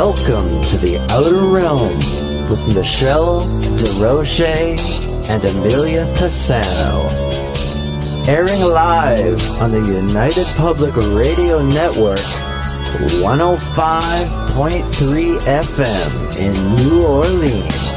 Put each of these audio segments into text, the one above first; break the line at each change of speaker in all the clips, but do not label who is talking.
Welcome to the Outer Realm with Michelle DeRoche and Amelia Pisano. Airing live on the United Public Radio Network, 105.3 FM in New Orleans.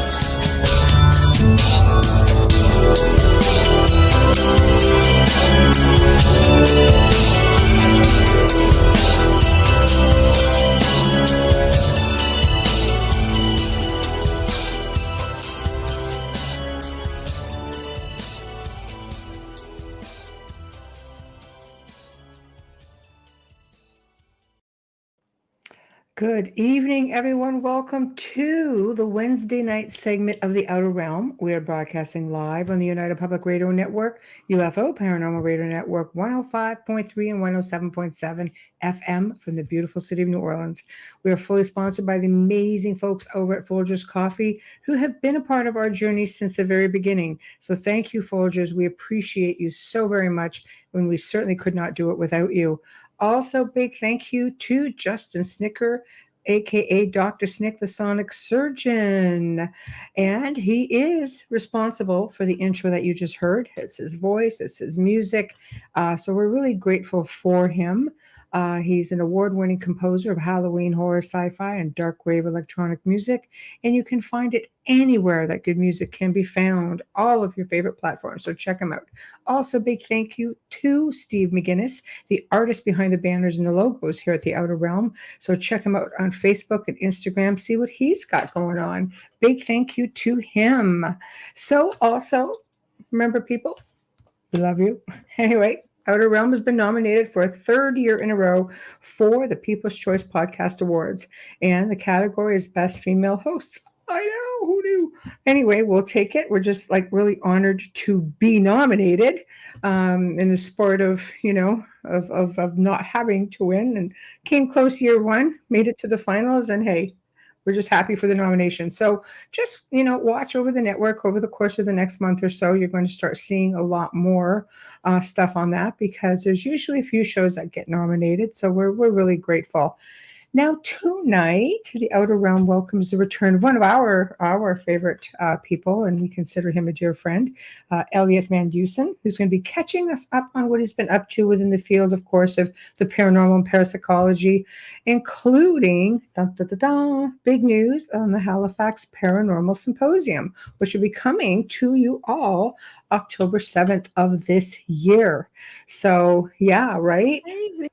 Good evening, everyone. Welcome to the Wednesday night segment of the Outer Realm. We are broadcasting live on the United Public Radio Network, UFO Paranormal Radio Network, 105.3 and 107.7 FM from the beautiful city of New Orleans. We are fully sponsored by the amazing folks over at Folgers Coffee, who have been a part of our journey since the very beginning. So thank you, Folgers. We appreciate you so very much, and we certainly could not do it without you. Also, big thank you to Justin Snicker, aka Dr. Snick, the Sonic Surgeon. And he is responsible for the intro that you just heard. It's his voice, it's his music. So we're really grateful for him. He's an award-winning composer of Halloween horror, sci-fi, and dark wave electronic music. And you can find it anywhere that good music can be found, all of your favorite platforms. So check him out. Also, big thank you to Steve McGinnis, the artist behind the banners and the logos here at the Outer Realm. So check him out on Facebook and Instagram, see what he's got going on. Big thank you to him. So also, remember people, we love you. Anyway, Outer Realm has been nominated for a third year in a row for the People's Choice Podcast Awards. And the category is Best Female Hosts. I know, who knew? Anyway, we'll take it. We're just really honored to be nominated in the sport of, of not having to win. And came close year one, made it to the finals, and hey, we're just happy for the nomination. So just, watch over the network over the course of the next month or so. You're going to start seeing a lot more stuff on that because there's usually a few shows that get nominated. So we're really grateful. Now, tonight, the Outer Realm welcomes the return of one of our favorite people, and we consider him a dear friend, Elliott Van Dusen, who's going to be catching us up on what he's been up to within the field, of course, of the paranormal and parapsychology, including big news on the Halifax Paranormal Symposium, which will be coming to you all October 7th of this year. So, yeah, right?
Amazing.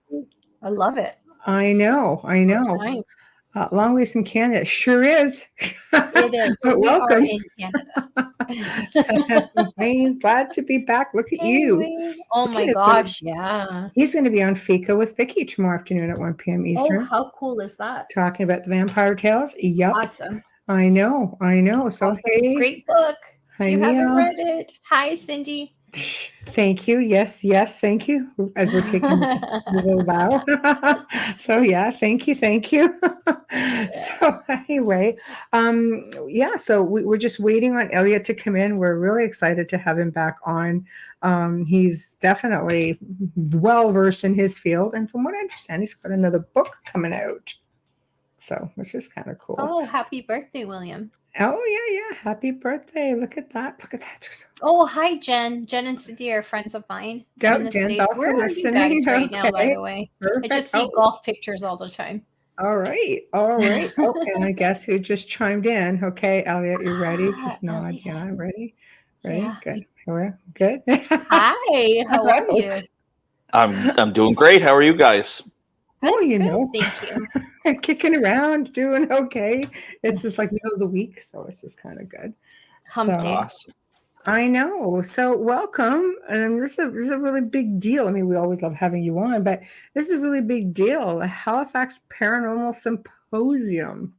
I love it.
I know. Long ways from Canada. Sure is.
It is.
But
we
welcome.
Are in Canada.
Glad to be back. Look at you.
Oh my gosh, yeah.
He's going to be on Fika with Vicky tomorrow afternoon at 1 p.m. Eastern.
Oh, how cool is that?
Talking about the Vampire Tales. Yep.
Awesome.
I know. So
awesome.
Hey.
Great book. If you haven't read it. Hi, Cindy.
Thank you. Yes. Thank you. As we're taking this little bow. So yeah, thank you. So anyway, so we're just waiting on Elliott to come in. We're really excited to have him back on. He's definitely well versed in his field, and from what I understand, he's got another book coming out. So it's just kind of cool.
Oh, happy birthday, William.
Oh, yeah. Happy birthday. Look at that.
Oh, hi, Jen. Jen and Cindy are friends of mine.
Jen's also
Where
listening.
Are you guys right now, by the way?
Perfect.
I just see golf pictures all the time.
All right. Okay, and I guess who just chimed in. Okay, Elliott, you ready? Just nod.
Elliott.
Yeah, ready?
Yeah.
Good. Good.
Hi, how are you?
I'm doing great. How are you guys?
Good, thank you.
Kicking around, doing okay. It's just middle of the week, so it's just kind of good.
Hump day.
Awesome.
I know. So welcome. This is a really big deal. I mean, we always love having you on, but this is a really big deal. The Halifax Paranormal Symposium.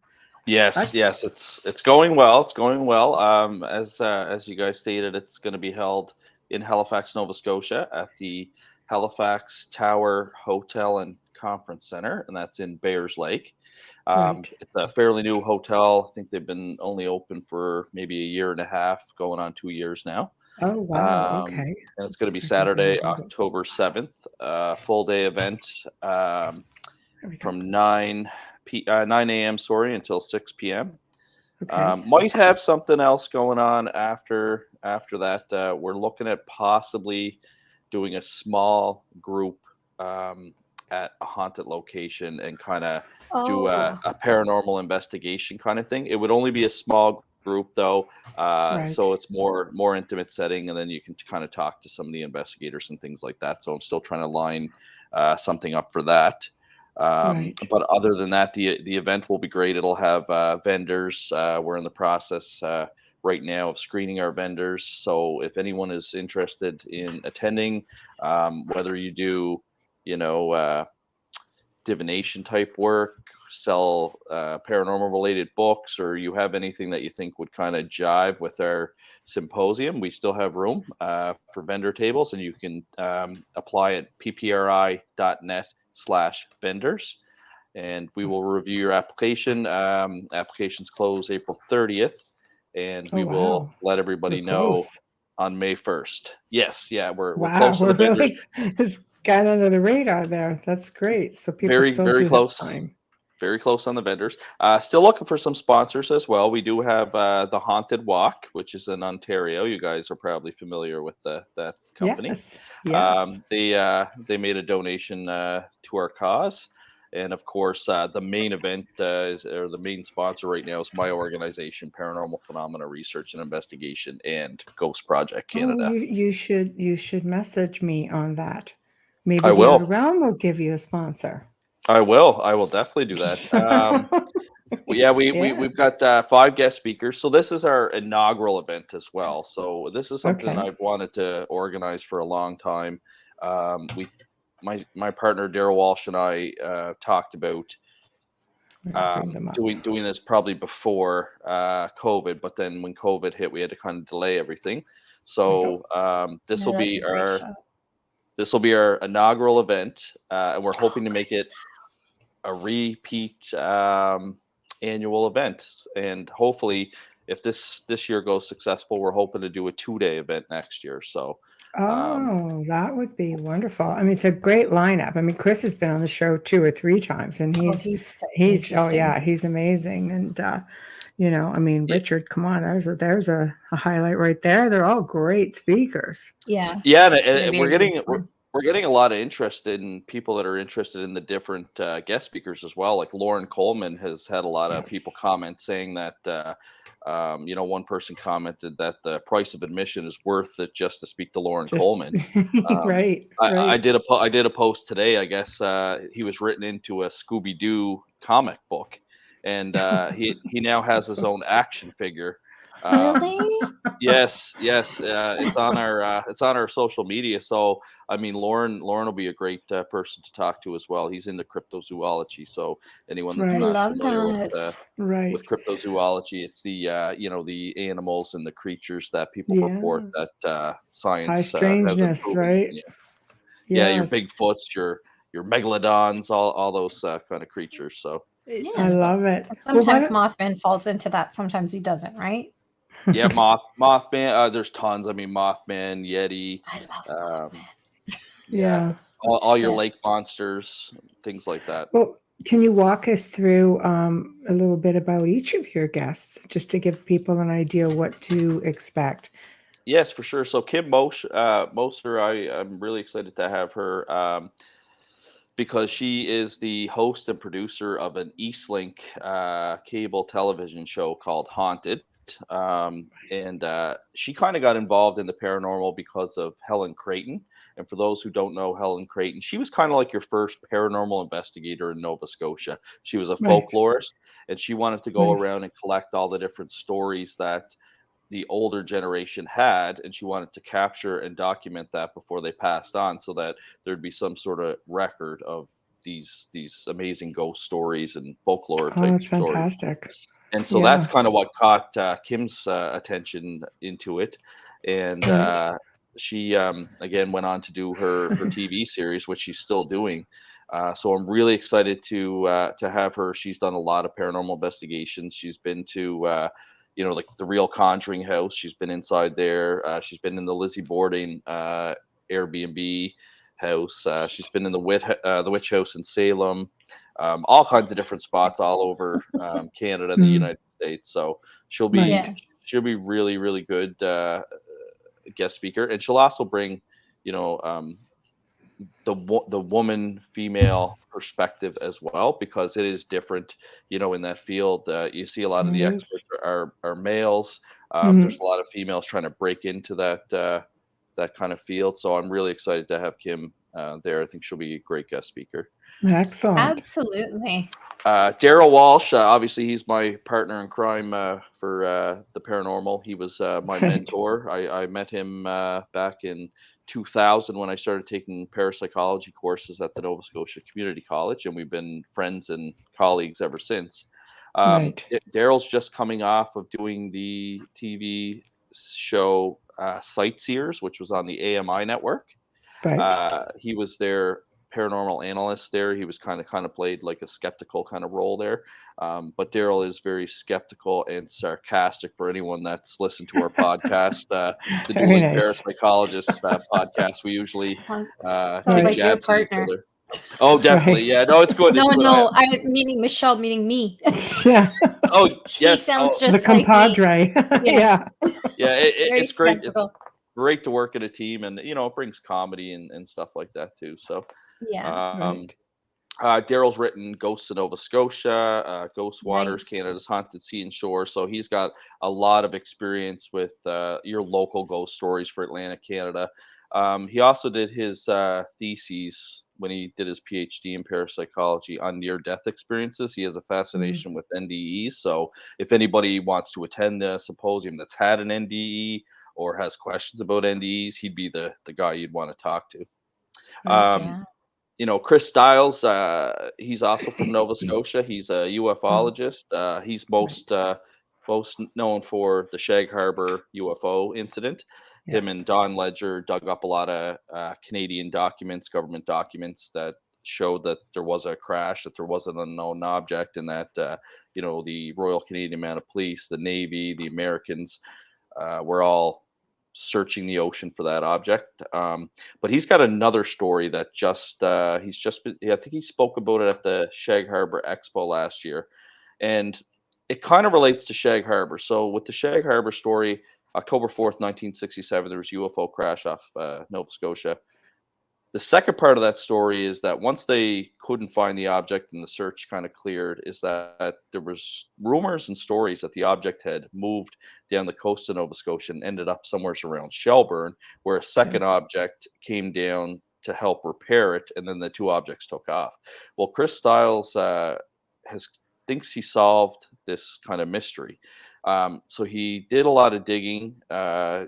Yes. It's going well. As you guys stated, it's going to be held in Halifax, Nova Scotia, at the Halifax Tower Hotel and Conference Center, and that's in Bayers Lake.
Right.
It's a fairly new hotel. I think they've been only open for maybe a year and a half, going on 2 years now.
Oh, wow. Okay.
And it's going to be Saturday, October 7th, full day event from 9 9 a.m. Sorry, until 6 p.m.
Okay.
Might have something else going on after that. We're looking at possibly doing a small group at a haunted location and kind of do
Oh,
a paranormal investigation kind of thing. It would only be a small group though,
Right.
so it's more intimate setting, and then you can kind of talk to some of the investigators and things like that. So I'm still trying to line something up for that.
Right.
But other than that, the event will be great. It'll have vendors. We're in the process right now of screening our vendors. So if anyone is interested in attending, whether you do, you know, divination type work, sell paranormal related books, or you have anything that you think would kind of jive with our symposium, we still have room for vendor tables, and you can apply at ppri.net/vendors, and we will review your application. Applications close April 30th, and
Oh,
we will
wow.
let
We're
everybody know
close.
on May 1st. Yes, yeah, we're
Wow.
close to the
We're
vendors.
really it's got under the radar there. That's great. So people
Very,
still
very
do have
close.
time.
Very close on the vendors. Still looking for some sponsors as well. We do have the Haunted Walk, which is in Ontario. You guys are probably familiar with that company.
Yes. Yes.
They made a donation to our cause, and of course, the main event or the main sponsor right now is my organization, Paranormal Phenomena Research and Investigation, and Ghost Project
Oh,
Canada.
you should message me on that. Maybe
I
the Outer
will.
Realm will give you a sponsor.
I will. I will definitely do that. Well, yeah,
Yeah.
we've got 5 guest speakers. So this is our inaugural event as well. So this is something
Okay.
I've wanted to organize for a long time. We, my partner Daryl Walsh and I talked about
We're gonna bring them up.
doing this probably before COVID, but then when COVID hit, we had to kind of delay everything. So this will
no, that's a
be
great show.
our inaugural event, and we're hoping to make it a repeat annual event, and hopefully if this year goes successful, we're hoping to do a 2-day event next year. So
Oh, that would be wonderful. I mean, it's a great lineup. I mean, Chris has been on the show 2 or 3 times, and
Oh,
he's
he's so
he's oh
interesting.
yeah, he's amazing. And you know, I mean,
yeah,
Richard, come on, there's a highlight right there. They're all great speakers.
Yeah,
and,
it's gonna
and
be a really
we're getting a lot of interest in people that are interested in the different guest speakers as well. Like Lauren Coleman has had a lot of people
Yes.
comment saying that one person commented that the price of admission is worth it just to speak to Lauren
Just
Coleman. Um,
right,
I
right.
did I did a post today. I guess he was written into a Scooby Doo comic book, and he now has his
Awesome.
own action figure. Um,
Really?
yes, yes, it's on our social media. So I mean, Lauren will be a great person to talk to as well. He's into cryptozoology, so anyone that's
I
Right,
not
love
familiar
that.
right.
with cryptozoology, it's the the animals and the creatures that people report
Yeah.
that
High
science hasn't
strangeness,
proven.
right?
Yeah, yeah, your
Yes.
Bigfoots, your megalodons, all those kind of creatures. So
I
Yeah.
love it.
And
Well, why
sometimes
don't
Mothman falls into that. Sometimes he doesn't, right?
yeah, Mothman. There's tons. I mean, Mothman, Yeti,
I love
um,
Mothman.
yeah,
yeah.
all your
Yeah.
lake monsters, things like that.
Well, can you walk us through a little bit about each of your guests, just to give people an idea what to expect?
Yes, for sure. So Kim Moser, I'm really excited to have her. Because she is the host and producer of an Eastlink cable television show called Haunted. And she kind of got involved in the paranormal because of Helen Creighton. And for those who don't know Helen Creighton, she was kind of like your first paranormal investigator in Nova Scotia. She was a
Right.
folklorist, and she wanted to go
Nice.
around and collect all the different stories that the older generation had, and she wanted to capture and document that before they passed on, so that there'd be some sort of record of these amazing ghost stories and folklore
Oh,
type
that's
stories.
fantastic.
And so that's
Yeah.
kind of what caught Kim's attention into it. And
Right.
she again went on to do her TV series, which she's still doing. So I'm really excited to have her. She's done a lot of paranormal investigations. She's been to like the real Conjuring house. She's been inside there. She's been in the Lizzie Borden Airbnb house. She's been in the witch house in Salem. all kinds of different spots all over Canada and the United States. So she'll be
Right.
she'll be really, really good guest speaker, and she'll also bring, you know, the woman female perspective as well, because it is different, you know, in that field. You see a lot of
It
the
is.
experts are males. There's
Mhm.
a lot of females trying to break into that kind of field. So I'm really excited to have Kim there. I think she'll be a great guest speaker.
Excellent.
Absolutely.
Daryl Walsh, obviously, he's my partner in crime for the paranormal. He was my
Right.
mentor. I met him back in 2000 when I started taking parapsychology courses at the Nova Scotia Community College, and we've been friends and colleagues ever since.
Right.
Daryl's just coming off of doing the TV show Sightseers, which was on the AMI network.
Right.
He was their paranormal analyst there. He was kind of played like a skeptical kind of role there. But Daryl is very skeptical and sarcastic. For anyone that's listened to our podcast, the
Very
Dueling
nice.
Parapsychologists podcast, we usually
Sounds,
take
sounds like your
jabs at each
partner.
other. Oh, definitely.
Right.
Yeah, no, it's good.
No,
It's good.
no, I meaning Michelle, meaning me.
Yeah.
Oh,
She
yes.
sounds
Oh,
The
just like me.
compadre.
Yes.
Yeah.
yeah.
Very
It's great. It's
skeptical.
great to work in a team, and you know, it brings comedy and stuff like that too. So,
Yeah.
um,
Right.
Daryl's written Ghosts of Nova Scotia, Ghost Waters,
Nice.
Canada's Haunted Sea and Shore. So he's got a lot of experience with your local ghost stories for Atlantic Canada. He also did his theses when he did his PhD in parapsychology on near-death experiences. He has a
Mm.
fascination with NDEs. So if anybody wants to attend the symposium that's had an NDE or has questions about NDEs, he'd be the guy you'd want to talk to.
Heck
Um,
yeah.
you know, Chris Stiles, he's also from Nova Scotia. He's a
Oh,
ufologist. He's
right.
most known for the Shag Harbor UFO incident. Him
Yes.
and Don Ledger dug up a lot of Canadian documents, government documents that showed that there was a crash, that there was an unknown object, and that you know, the Royal Canadian Mounted Police, the Navy, the Americans were all searching the ocean for that object. But he's got another story that he's just been, I think he spoke about it at the Shag Harbor Expo last year, and it kind of relates to Shag Harbor. So with the Shag Harbor story, October 4th, 1967, there was a UFO crash off Nova Scotia. The second part of that story is that once they couldn't find the object and the search kind of cleared, is that there was rumors and stories that the object had moved down the coast of Nova Scotia and ended up somewhere around Shelburne, where a
Okay.
second object came down to help repair it, and then the two objects took off. Well, Chris Stiles has thinks he solved this kind of mystery. So he did a lot of digging.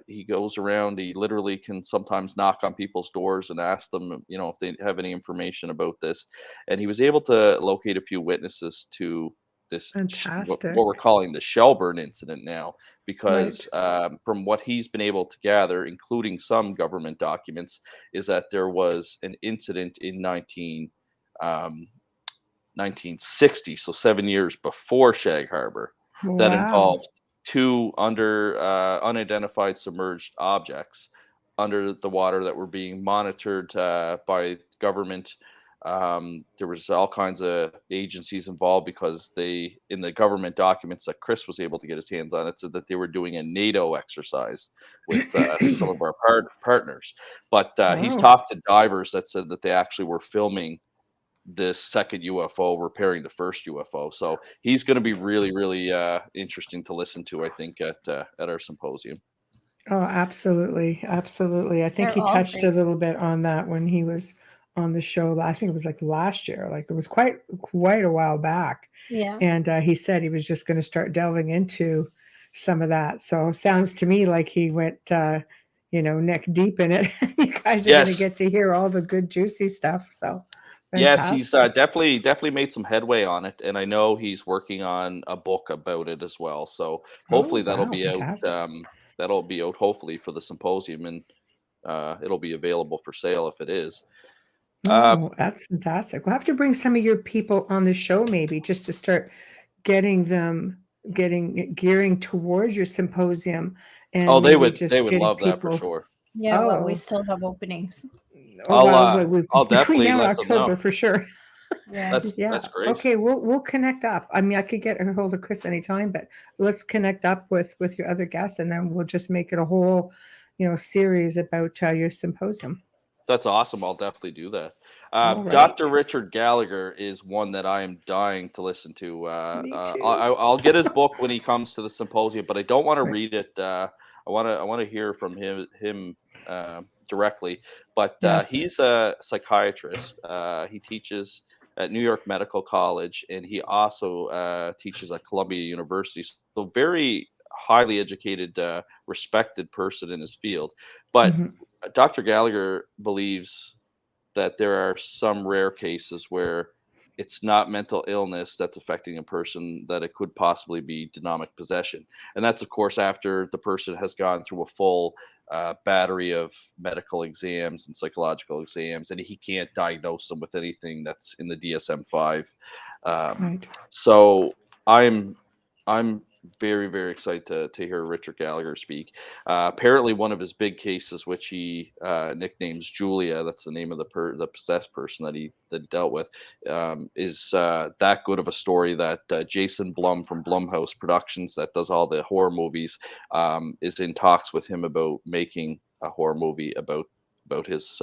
He goes around. He literally can sometimes knock on people's doors and ask them, you know, if they have any information about this. And he was able to locate a few witnesses to this, what we're
Fantastic.
calling the Shelburne incident now, because
Right.
from what he's been able to gather, including some government documents, is that there was an incident in um, 1960, so 7 years before Shag Harbor, that
Wow.
involved two unidentified submerged objects under the water that were being monitored by government. There was all kinds of agencies involved, because they, in the government documents that Chris was able to get his hands on, it said that they were doing a NATO exercise with some of our partners. But he's
Wow.
talked to divers that said that they actually were filming this second UFO repairing the first UFO. So he's going to be really, really interesting to listen to, I think, at our symposium.
Oh, absolutely. Absolutely. I think
They're
he
all
touched a
great
little bit on
speakers.
that when he was on the show. I think it was like last year. Like it was quite a while back.
Yeah.
And he said he was just going to start delving into some of that. So sounds to me like he went neck deep in it. You guys are going to
Yes,
get to hear all the good juicy stuff. So
yes, he's
fantastic.
definitely made some headway on it, and I know he's working on a book about it as well. So
Oh,
hopefully that'll
wow,
be out.
fantastic.
That'll be out hopefully for the symposium, and it'll be available for sale if it is. Uh,
Oh, that's fantastic. We'll have to bring some of your people on the show maybe just to start getting them gearing towards your symposium
oh,
and
they
maybe
would they
just
would
getting
love that for
people.
sure.
Yeah, well, we
Oh,
still have openings.
oh, well,
I'll
we
I'll
between
definitely
now and
let them know.
October for sure.
Yeah.
That's great.
Okay, we'll connect up. I mean, I could get a hold of Chris anytime, but let's connect up with your other guests, and then we'll just make it a whole, series about your symposium.
That's awesome. I'll definitely do that.
All right.
Dr. Richard Gallagher is one that I am dying to listen to.
Me too.
I'll get his book when he comes to the symposium, but I don't want to
Right.
read it. I want to hear from him directly. But
Yes.
he's a psychiatrist. He teaches at New York Medical College, and he also teaches at Columbia University. So very highly educated, respected person in his field. But
Mhm.
Dr. Gallagher believes that there are some rare cases where it's not mental illness that's affecting a person, that it could possibly be demonic possession. And that's, of course, after the person has gone through a full battery of medical exams and psychological exams, and he can't diagnose them with anything that's in the DSM 5. Um,
Right.
so I'm I'm very, very excited to hear Richard Gallagher speak. Apparently, one of his big cases, which he nicknames Julia, that's the name of the possessed person that he dealt with, is that good of a story that Jason Blum from Blumhouse Productions, that does all the horror movies, is in talks with him about making a horror movie about his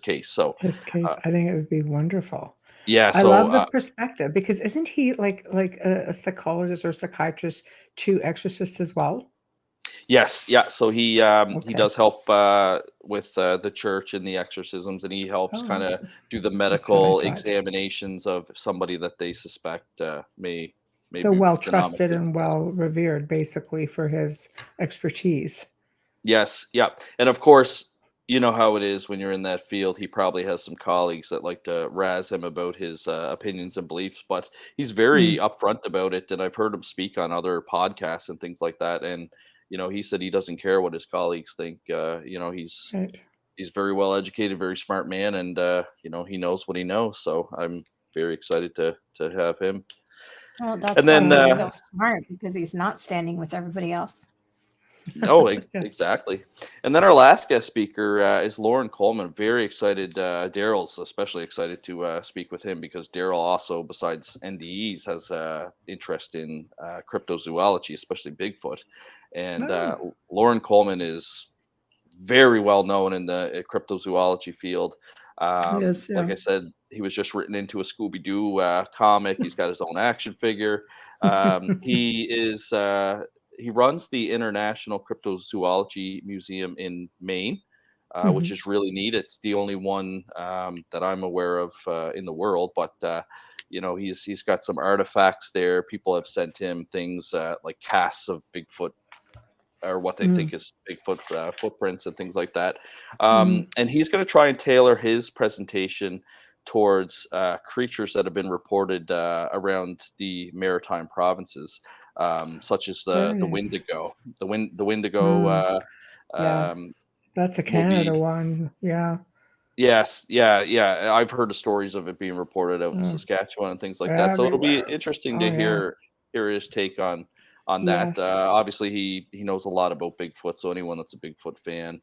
case. So,
His case,
uh,
I think it would be wonderful.
yeah,
I
so
love the perspective because isn't he like a psychologist or psychiatrist to exorcists as well?
yes, yeah. So he
Okay.
does help with the church and the exorcisms, and he helps
Oh,
kind of
okay.
do the
That's what I
medical
thought.
examinations of somebody that they suspect may
So
be
well trusted
denomically
and
possessed.
well revered, basically, for his expertise.
Yes, yeah, and of course, you know how it is when you're in that field. He probably has some colleagues that like to razz him about his opinions and beliefs, but he's very
Mm,
upfront about it. And I've heard him speak on other podcasts and things like that. And he said he doesn't care what his colleagues think.
right.
He's very well educated, very smart man, and he knows what he knows. So I'm very excited to have him.
Well, that's
And
why
then
he's
Yeah.
so smart because he's not standing with everybody else.
oh,
Yeah.
exactly. And then our last guest speaker is Lauren Coleman. Very excited. Daryl's especially excited to speak with him because Daryl also, besides NDEs, has interest in cryptozoology, especially Bigfoot. And
Oh,
Lauren Coleman is very well known in the cryptozoology field.
yes,
Like
yeah.
I said, he was just written into a Scooby Doo comic. He's got his own action figure. He runs the International Cryptozoology Museum in Maine, which
Mhm.
is really neat. It's the only one that I'm aware of in the world, but he's got some artifacts there. People have sent him things like casts of Bigfoot, or what they
Mm,
think is Bigfoot footprints and things like that.
mhm.
And he's going to try and tailor his presentation towards creatures that have been reported around the maritime provinces, such as
Very
the
nice.
Wendigo. The Wendigo
Mm, yeah,
um,
that's a
will
Canada
be.
one. Yeah.
Yes, yeah, yeah. I've heard of stories of it being reported out in
Mm,
Saskatchewan and things like that. So it'll be
everywhere.
interesting
Oh,
to
yeah.
hear his take on that.
Yes.
Obviously, he knows a lot about Bigfoot, so anyone that's a Bigfoot fan,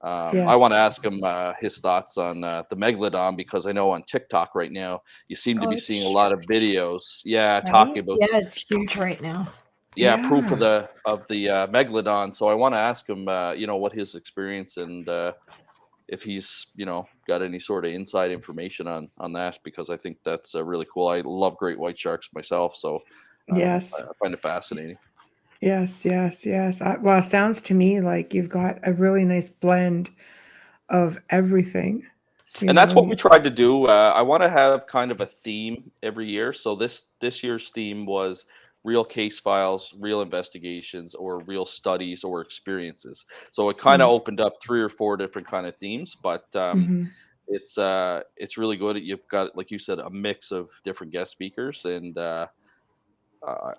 I want to
Yes.
ask him his thoughts on the megalodon, because I know on TikTok right now you seem to
Oh,
be
it's
seeing a lot of
huge,
videos, yeah, talking
right?
about
Yeah, it's huge right now.
yeah, proof
Yeah.
of the megalodon. So I want to ask him, what his experience, and if he's got any sort of inside information on that, because I think that's really cool. I love great white sharks myself, so
Yes.
I find it fascinating.
Yes, yes, yes. Well, it sounds to me like you've got a really nice blend of everything, you
And that's
know.
what we tried to do. I want to have kind of a theme every year. So this year's theme was real case files, real investigations, or real studies or experiences. So it kind of
Mm,
opened up three or four different kind of themes, but
mhm.
it's really good. You've got, like you said, a mix of different guest speakers, and
Yeah.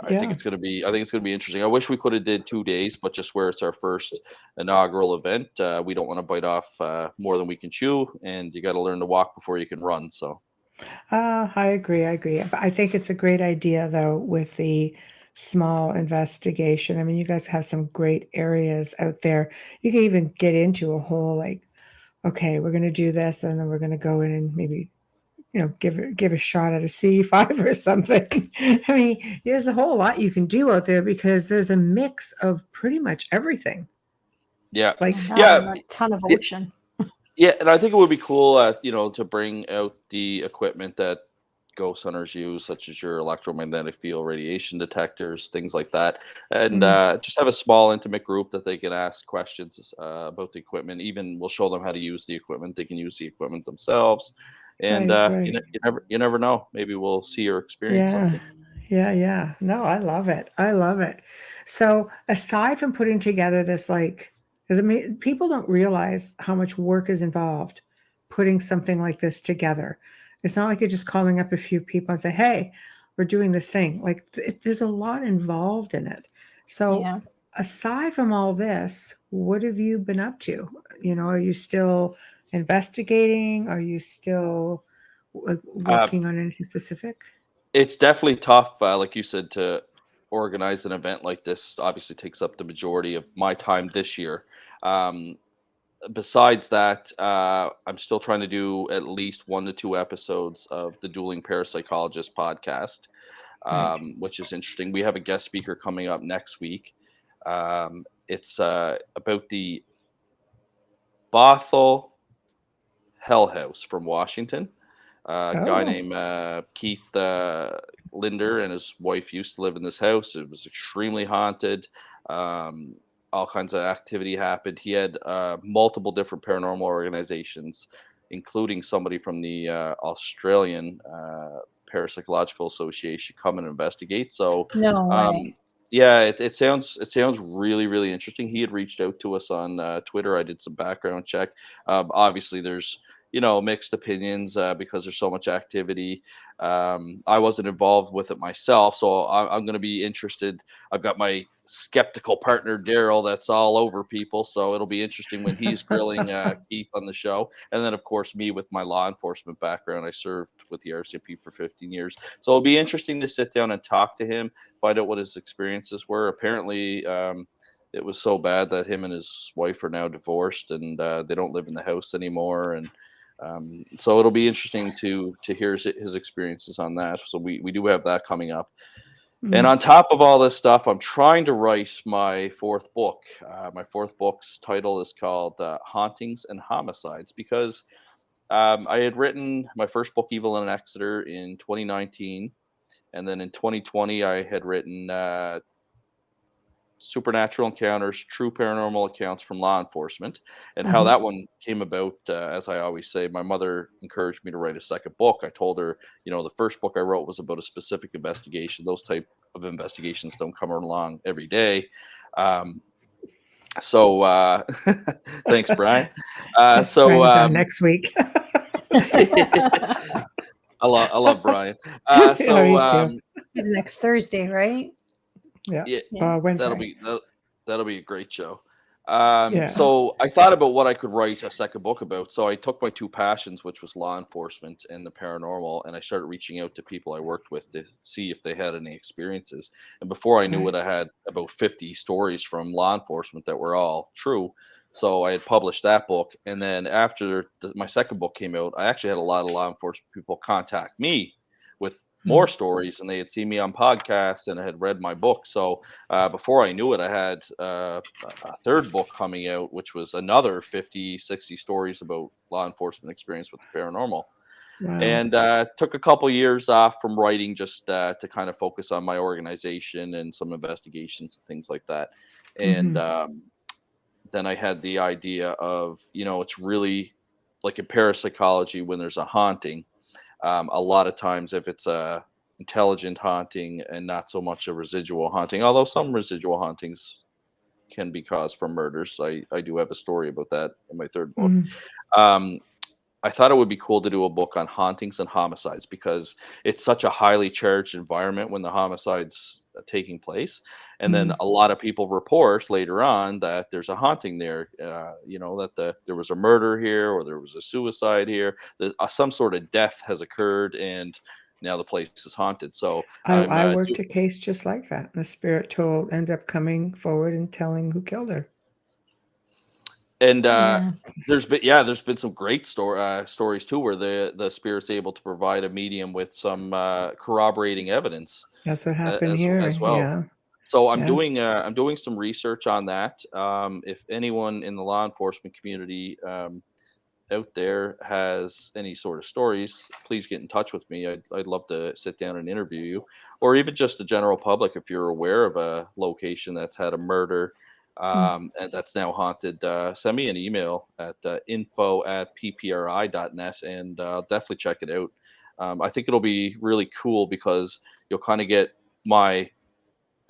I think it's gonna be interesting. I wish we could have did 2 days, but just where it's our first inaugural event, we don't want to bite off more than we can chew, and you got to learn to walk before you can run. So
I agree. I agree. But I think it's a great idea, though, with the small investigation. I mean, you guys have some great areas out there. You can even get into a whole like, okay, we're going to do this, and then we're going to go in and maybe give a shot at a C5 or something. I mean, there's a whole lot you can do out there because there's a mix of pretty much everything.
Yeah,
Like,
yeah,
A ton of
yeah,
ocean.
yeah. And I think it would be cool, to bring out the equipment that ghost hunters use, such as your electromagnetic field radiation detectors, things like that, and
mm,
just have a small, intimate group that they can ask questions about the equipment. Even we'll show them how to use the equipment. They can use the equipment themselves, and
right, right.
you never know. Maybe we'll see or experience
Yeah.
something.
Yeah. No, I love it. I love it. So aside from putting together this, like, because I mean, people don't realize how much work is involved putting something like this together. It's not like you're just calling up a few people and say, "Hey, we're doing this thing." Like, there's a lot involved in it. So
Yeah.
aside from all this, what have you been up to? Are you still investigating? Are you still
Uh,
working on anything specific?
it's definitely tough, like you said, to organize an event like this. Obviously, takes up the majority of my time this year. Um, Besides that, I'm still trying to do at least 1 to 2 episodes of the Dueling Parapsychologist podcast,
Right.
which is interesting. We have a guest speaker coming up next week. It's about the Bothell Hell House from Washington. A guy
Oh.
named Keith Linder and his wife used to live in this house. It was extremely haunted. Um, all kinds of activity happened. He had multiple different paranormal organizations, including somebody from the Australian Parapsychological Association, come and investigate. So,
No way.
um, yeah, it sounds really really interesting. He had reached out to us on Twitter. I did some background check. Obviously, there's mixed opinions because there's so much activity. I wasn't involved with it myself, so I'm going to be interested. I've got my skeptical partner Daryl that's all over people, so it'll be interesting when he's grilling Keith on the show. And then, of course, me with my law enforcement background. I served with the RCMP for 15 years, so it'll be interesting to sit down and talk to him, find out what his experiences were. Apparently, it was so bad that him and his wife are now divorced, and they don't live in the house anymore. And so it'll be interesting to hear his experiences on that. So we do have that coming up. And
Mm.
on top of all this stuff, I'm trying to write my fourth book. My fourth book's title is called Hauntings and Homicides, because I had written my first book, Evil in Exeter, in 2019. And then in 2020, I had written Supernatural Encounters, True Paranormal Accounts from Law Enforcement. And how
Mhm.
that one came about, as I always say, my mother encouraged me to write a second book. I told her, the first book I wrote was about a specific investigation. Those type of investigations don't come along every day. Um, so thanks, Brian. So
Brian's on next week.
I love Brian.
Yeah, me too.
It's next Thursday, right?
Yeah.
Yeah,
Yeah.
that'll
Wednesday.
be that'll be a great show.
Yeah.
So I thought about what I could write a second book about. So I took my two passions, which was law enforcement and the paranormal, and I started reaching out to people I worked with to see if they had any experiences. And before I knew
Right.
it, I had about 50 stories from law enforcement that were all true. So I had published that book, and then after my second book came out, I actually had a lot of law enforcement people contact me with more
Mm.
stories, and they had seen me on podcasts and had read my book. So before I knew it, I had a third book coming out, which was another 50, 60 stories about law enforcement experience with the paranormal.
Wow.
And took a couple years off from writing just to kind of focus on my organization and some investigations and things like that. And
Mhm.
then I had the idea of, it's really like in parapsychology, when there's a haunting, a lot of times, if it's a intelligent haunting and not so much a residual haunting, although some residual hauntings can be caused from murders. I do have a story about that in my third book.
Mhm.
Um, I thought it would be cool to do a book on hauntings and homicides, because it's such a highly charged environment when the homicide's taking place. And then
Mhm.
a lot of people report later on that there's a haunting there, that there was a murder here, or there was a suicide here, that some sort of death has occurred, and now the place is haunted. So I'm
I worked a case just like that. The spirit told end up coming forward and telling who killed her.
And
Yeah.
there's been some great stories too, where the spirit's able to provide a medium with some corroborating evidence
That's what happened
as
here.
well.
Yeah.
So
Yeah.
I'm doing some research on that. If anyone in the law enforcement community out there has any sort of stories, please get in touch with me. I'd love to sit down and interview you, or even just the general public. If you're aware of a location that's had a murder
Mm.
and that's now haunted, send me an email at info@ppri.net, and definitely check it out. I think it'll be really cool because you'll kind of get my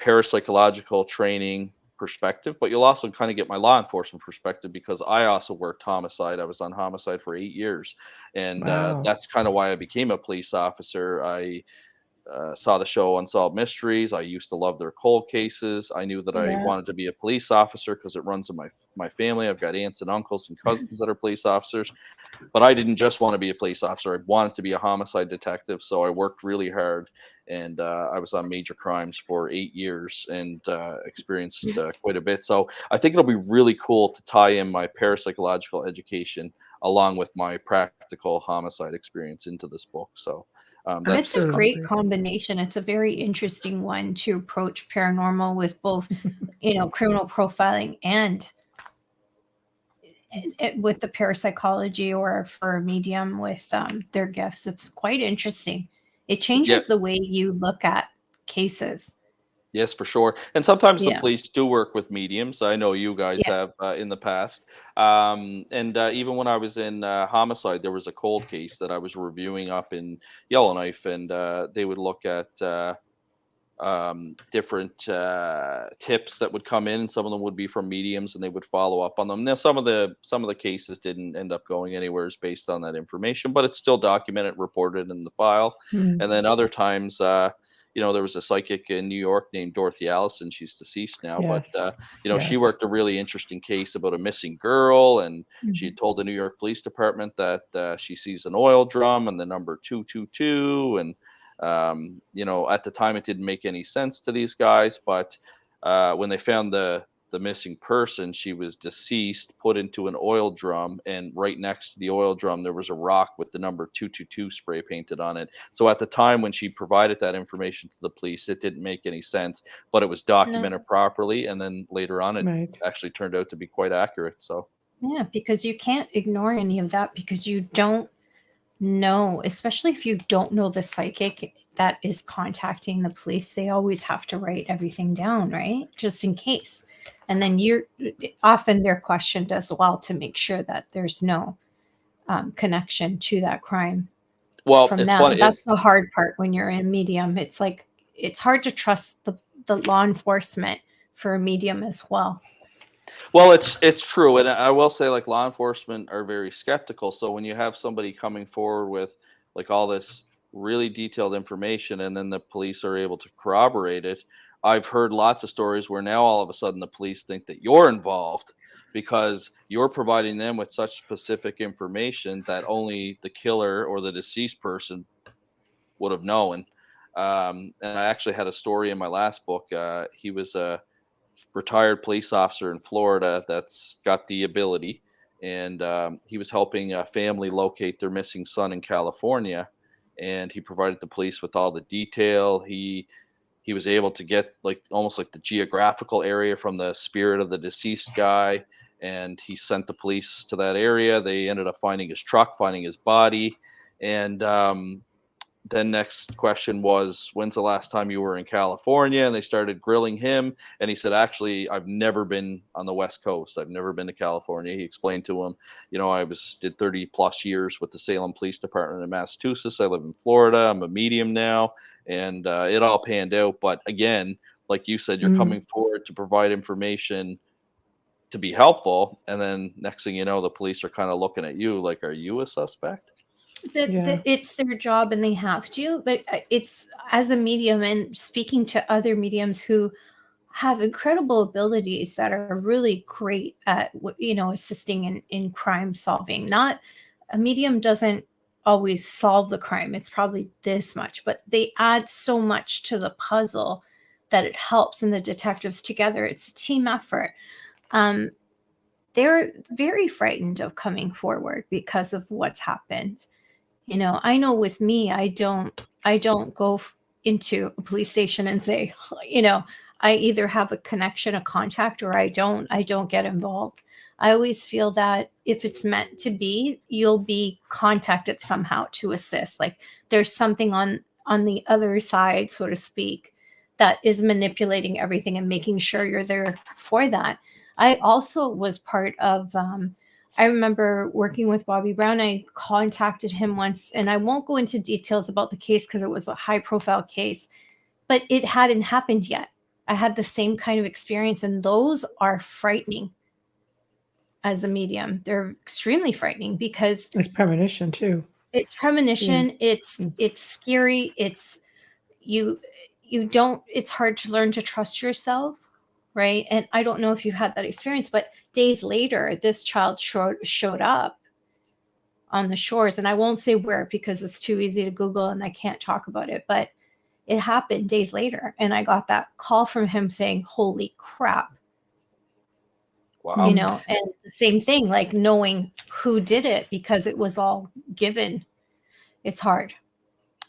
parapsychological training perspective, but you'll also kind of get my law enforcement perspective because I also worked homicide. I was on homicide for 8 years, and
Wow.
that's kind of why I became a police officer. I saw the show Unsolved Mysteries. I used to love their cold cases. I knew that I
Yeah.
wanted to be a police officer because it runs in my family. I've got aunts and uncles and cousins that are police officers, but I didn't just want to be a police officer. I wanted to be a homicide detective. So I worked really hard, and I was on major crimes for 8 years and experienced quite a bit. So I think it'll be really cool to tie in my parapsychological education along with my practical homicide experience into this book. So
It's a
that's
great
Absolutely.
combination. It's a very interesting one to approach paranormal with both, criminal profiling and with the parapsychology, or for a medium with their gifts. It's quite interesting. It
yeah.
changes the way you look at cases.
Yes, for sure. And sometimes the
Yeah.
police do work with mediums. I know you guys
Yeah.
have in the past. And even when I was in homicide, there was a cold case that I was reviewing up in Yellowknife, and they would look at different tips that would come in, and some of them would be from mediums, and they would follow up on them. Now, some of the cases didn't end up going anywhere based on that information, but it's still documented, reported in the file.
Mm.
And then other times, there was a psychic in New York named Dorothy Allison. She's deceased now, but
Yes.
she
Yes.
worked a really interesting case about a missing girl, and she
Mhm.
had told the New York Police Department that she sees an oil drum and the number 222, and at the time it didn't make any sense to these guys, but when they found the missing person, she was deceased, put into an oil drum, and right next to the oil drum there was a rock with the number 222 spray painted on it. So at the time when she provided that information to the police, it didn't make any sense, but it was
No.
documented properly, and then later on it
Right.
actually turned out to be quite accurate. So
Yeah, because you can't ignore any of that because you don't know, especially if you don't know the psychic that is contacting the police. They always have to write everything down, right? Just in case. And then often they're questioned as well to make sure that there's no connection to that crime
well,
from
it's
them.
funny.
That's the hard part when you're in a medium. It's like it's hard to trust the law enforcement for a medium as well.
Well, it's true, and I will say, like, law enforcement are very skeptical. So when you have somebody coming forward with like all this really detailed information, and then the police are able to corroborate it, I've heard lots of stories where now all of a sudden the police think that you're involved because you're providing them with such specific information that only the killer or the deceased person would have known. And I actually had a story in my last book. He was a retired police officer in Florida that's got the ability, and he was helping a family locate their missing son in California, and he provided the police with all the detail. He was able to get like almost like the geographical area from the spirit of the deceased guy, and he sent the police to that area. They ended up finding his truck, finding his body, and then next question was, when's the last time you were in California? And they started grilling him, and he said, actually, I've never been on the West Coast. I've never been to California. He explained to him, I did 30 plus years with the Salem Police Department in Massachusetts. I live in Florida. I'm a medium now, and it all panned out. But again, like you said, you're
Mm.
coming forward to provide information to be helpful, and then next thing you know, the police are kind of looking at you like, are you a suspect?
Yeah.
It's their job and they have to, but it's as a medium and speaking to other mediums who have incredible abilities that are really great at assisting in crime solving. Not a medium doesn't always solve the crime. It's probably this much, but they add so much to the puzzle that it helps, and the detectives together, it's a team effort. um they're very frightened of coming forward because of what's happened. You know, I know with me, I don't go into a police station and say, you know, I either have a connection, a contact, or I don't get involved. I always feel that if it's meant to be, you'll be contacted somehow to assist. Like there's something on the other side, so to speak, that is manipulating everything and making sure you're there for that. I also was part of I remember working with Bobby Brown. I contacted him once, and I won't go into details about the case because it was a high profile case, but it hadn't happened yet. I had the same kind of experience, and those are frightening as a medium. They're extremely frightening because
It's premonition too.
it's premonition. It's scary. It's you don't, it's hard to learn to trust yourself, right? And I don't know if you've had that experience, but days later, this child showed up on the shores, and I won't say where because it's too easy to Google and I can't talk about it, but it happened days later, and I got that call from him saying, holy crap.
Wow.
You know, and the same thing, like knowing who did it because it was all given. It's hard.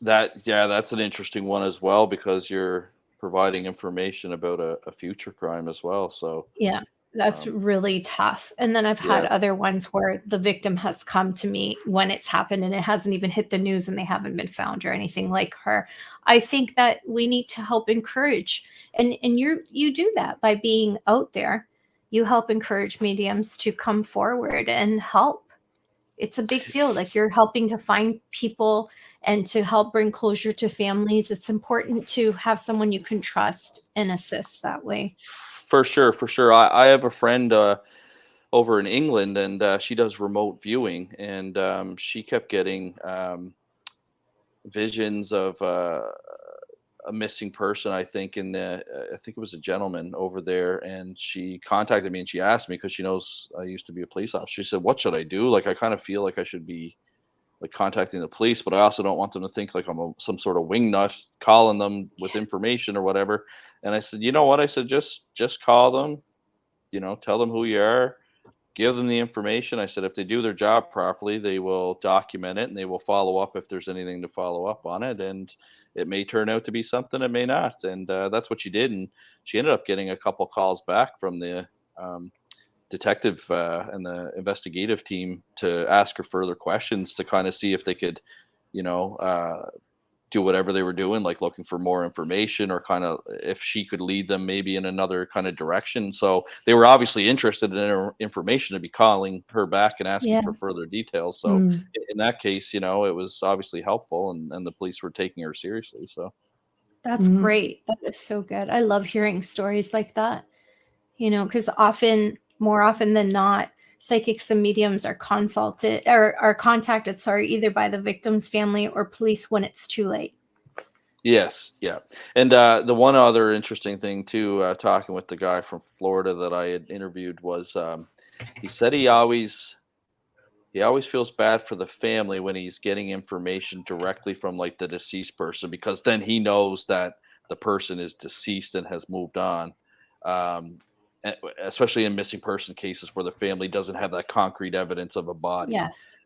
That's an interesting one as well, because you're providing information about a future crime as well. So
Yeah, that's really tough. And then I've had other ones where the victim has come to me when it's happened and it hasn't even hit the news and they haven't been found or anything like her. I think that we need to help encourage, and you do that by being out there. You help encourage mediums to come forward and help. It's a big deal. Like you're helping to find people and to help bring closure to families. It's important to have someone you can trust and assist that way.
for sure. I have a friend over in England, and she does remote viewing, and she kept getting visions of a missing person. I think I think it was a gentleman over there, and she contacted me and she asked me, because she knows I used to be a police officer. She said, "What should I do? Like, I kind of feel like I should be like contacting the police, but I also don't want them to think like I'm some sort of wingnut calling them with information or whatever." And I said, "You know what?" I said, just call them, tell them who you are, give them the information. I said, if they do their job properly, they will document it and they will follow up if there's anything to follow up on it. And it may turn out to be something, it may not. And that's what she did. And she ended up getting a couple calls back from the detective and the investigative team to ask her further questions to kind of see if they could, do whatever they were doing, like looking for more information, or kind of if she could lead them maybe in another kind of direction. So they were obviously interested in her information to be calling her back and asking for further details. So in that case, it was obviously helpful, and the police were taking her seriously. So
that's great. That is so good. I love hearing stories like that, because more often than not, psychics and mediums are contacted, either by the victim's family or police when it's too late.
Yes, yeah. And the one other interesting thing too, talking with the guy from Florida that I had interviewed, was he said he always feels bad for the family when he's getting information directly from like the deceased person, because then he knows that the person is deceased and has moved on. Especially in missing person cases where the family doesn't have that concrete evidence of a body.
Yes.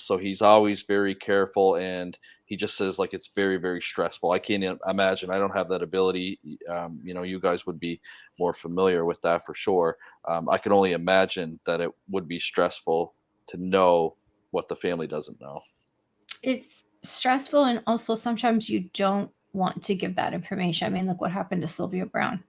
So he's always very careful, and he just says like it's very, very stressful. I can't imagine. I don't have that ability. You guys would be more familiar with that for sure. I can only imagine that it would be stressful to know what the family doesn't know.
It's stressful, and also sometimes you don't want to give that information. I mean, look what happened to Sylvia Brown.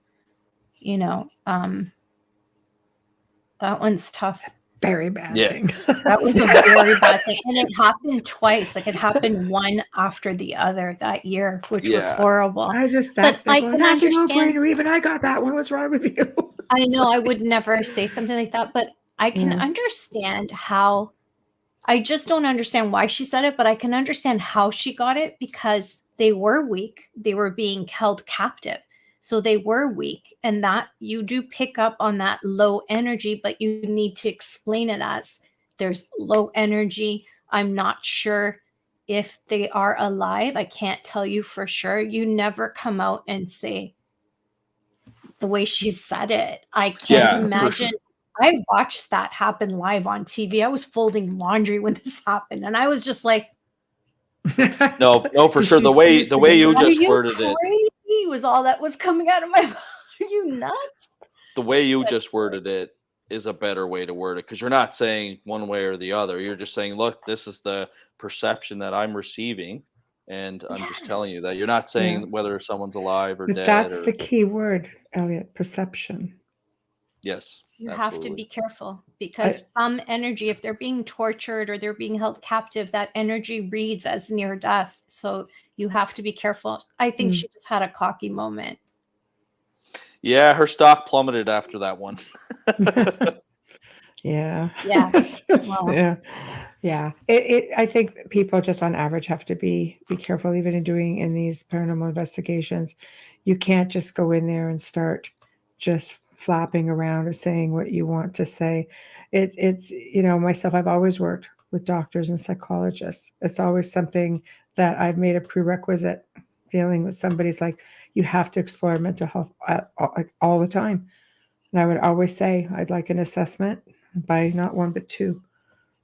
That one's tough.
Very bad thing.
That was a very bad thing. And it happened twice. Like it happened one after the other that year, which was horrible.
I just sat there going,
I can understand.
Even I got that one. What's wrong with you?
I know I would never say something like that, but I can understand how. I just don't understand why she said it, but I can understand how she got it, because they were weak. They were being held captive. So they were weak, and that you do pick up on that low energy, but you need to explain it as there's low energy. I'm not sure if they are alive. I can't tell you for sure. You never come out and say the way she said it. I can't imagine. I watched that happen live on TV. I was folding laundry when this happened, and I was just like,
No, for
Did
sure.
she
The way
seriously get
you
that?
"Are
just
you
worded it,
crazy?" was all that was coming out of my mouth. Are you nuts?
the way you just worded it is a better way to word it, because you're not saying one way or the other. You're just saying, look, this is the perception that I'm receiving, and I'm just telling
Yes.
you that. You're not
Yeah.
saying whether someone's alive or
But
dead
that's
or
the key word, Elliot, perception.
yes,
You have to
absolutely.
be careful because some energy, if they're being tortured or they're being held captive, that energy reads as near death. So you have to be careful. I think she just had a cocky moment.
Yeah, her stock plummeted after that one.
Yeah.
Yeah.
It's just-
Well,
yeah. Yeah. I think people just on average have to be careful, even in these paranormal investigations. You can't just go in there and start just flapping around and saying what you want to say. It's, myself, I've always worked with doctors and psychologists. It's always something that I've made a prerequisite dealing with somebody's like, you have to explore mental health all the time. And I would always say, I'd like an assessment by not one, but two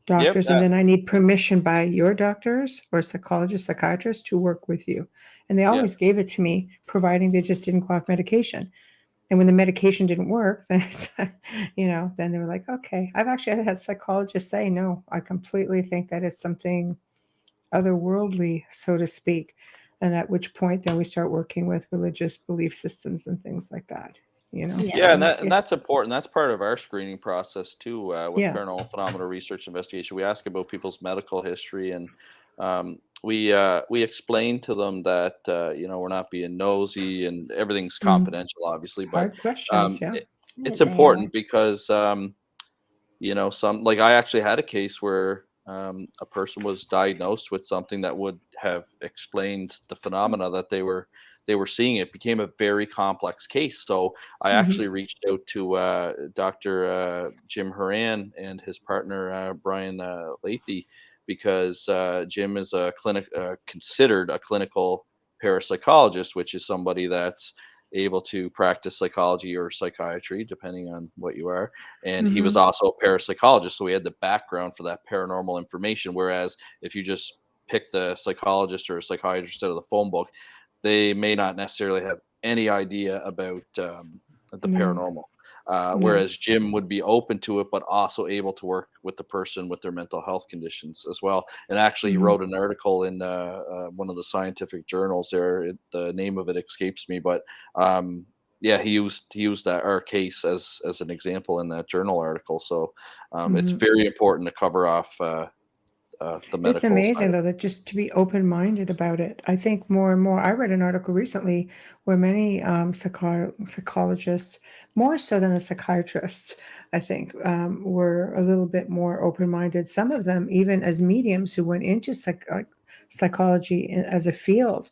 Yep.
doctors. And then I need permission by your doctors or psychologists, psychiatrists to work with you. And they always gave it to me, providing they just didn't go off medication. And when the medication didn't work, then, then they were like, okay. I've actually had psychologists say, no, I completely think that it's something otherworldly, so to speak. And at which point then we start working with religious belief systems and things like that.
Yeah, and that's important. That's part of our screening process too, with
Yeah.
paranormal phenomena research investigation. We ask about people's medical history, and we explain to them that we're not being nosy and everything's confidential, obviously, but
Hard questions,
it's
they
important
are.
because some, like, I actually had a case where a person was diagnosed with something that would have explained the phenomena that they were seeing. It became a very complex case. So I actually reached out to Dr. Jim Horan and his partner Brian Lathy, because Jim is considered a clinical parapsychologist, which is somebody that's able to practice psychology or psychiatry, depending on what you are. And he was also a parapsychologist, so he had the background for that paranormal information. Whereas if you just pick the psychologist or a psychiatrist out of the phone book, they may not necessarily have any idea about the paranormal. Whereas Jim would be open to it, but also able to work with the person with their mental health conditions as well. And actually, he wrote an article in one of the scientific journals there. The name of it escapes me, but yeah, he used our case as an example in that journal article. So it's very important to cover off the medical
It's amazing,
side.
though, that just to be open-minded about it. I think more and more, I read an article recently where many psychologists, more so than the psychiatrists, I think, were a little bit more open-minded. Some of them, even as mediums who went into psychology as a field,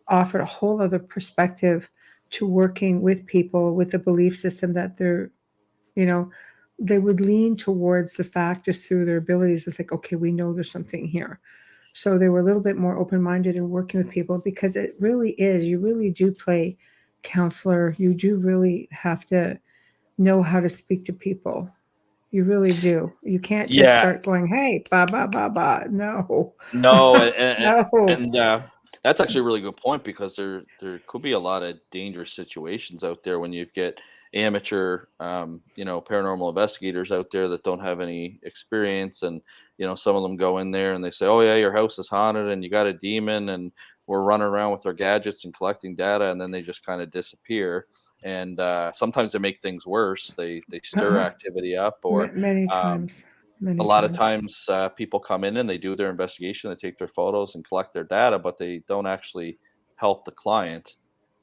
offered a whole other perspective to working with people with a belief system that they would lean towards the fact just through their abilities. It's like, okay, we know there's something here. So they were a little bit more open-minded in working with people, because it really is, you really do play counselor. You do really have to know how to speak to people. You really do. You can't just
Yeah,
start going, hey, ba, ba, ba, ba. No.
no,
No.
and that's actually a really good point, because there could be a lot of dangerous situations out there when you get amateur, paranormal investigators out there that don't have any experience, and some of them go in there and they say, "Oh yeah, your house is haunted and you got a demon, and we're running around with our gadgets and collecting data," and then they just kind of disappear. And sometimes they make things worse. They stir activity up, or
Many
um,
times.
a
Many
lot of
times.
times people come in and they do their investigation, they take their photos and collect their data, but they don't actually help the client.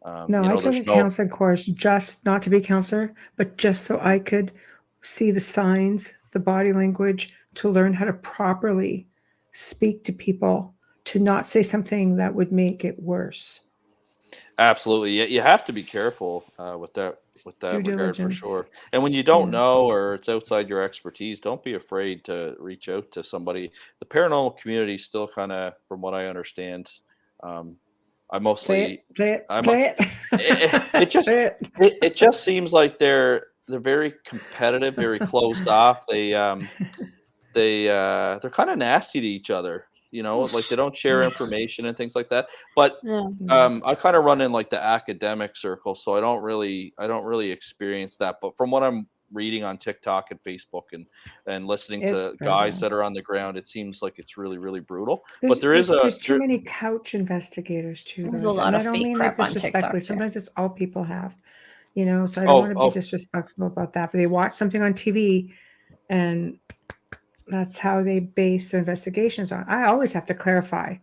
No, I took
There's
a
no
counseling course just not to be a counselor, but just so I could see the signs, the body language, to learn how to properly speak to people, to not say something that would make it worse.
absolutely. You have to be careful with
Due
that regard, for
diligence.
sure. And when you don't
Yeah.
know, or it's outside your expertise, don't be afraid to reach out to somebody. The paranormal community is still kind of, from what I understand, um, I
Say it,
mostly
say it,
I'm
say
it
it.
just
Say it.
it just seems like they're very competitive, very closed off. They're kind of nasty to each other, like they don't share information and things like that. But
Yeah.
I kind of run in like the academic circle, so I don't really experience that. But from what I'm reading on TikTok and Facebook and listening
It's
to guys
brutal.
that are on the ground, it seems like it's really, really brutal. But there is
There's too many couch investigators too,
There's
though.
a lot
And I
of
don't
fake
mean that
crap on
disrespectfully.
TikTok too.
Sometimes it's all people have, so I don't want to be
oh
disrespectful about that. But they watch something on TV and that's how they base their investigations on. I always have to clarify.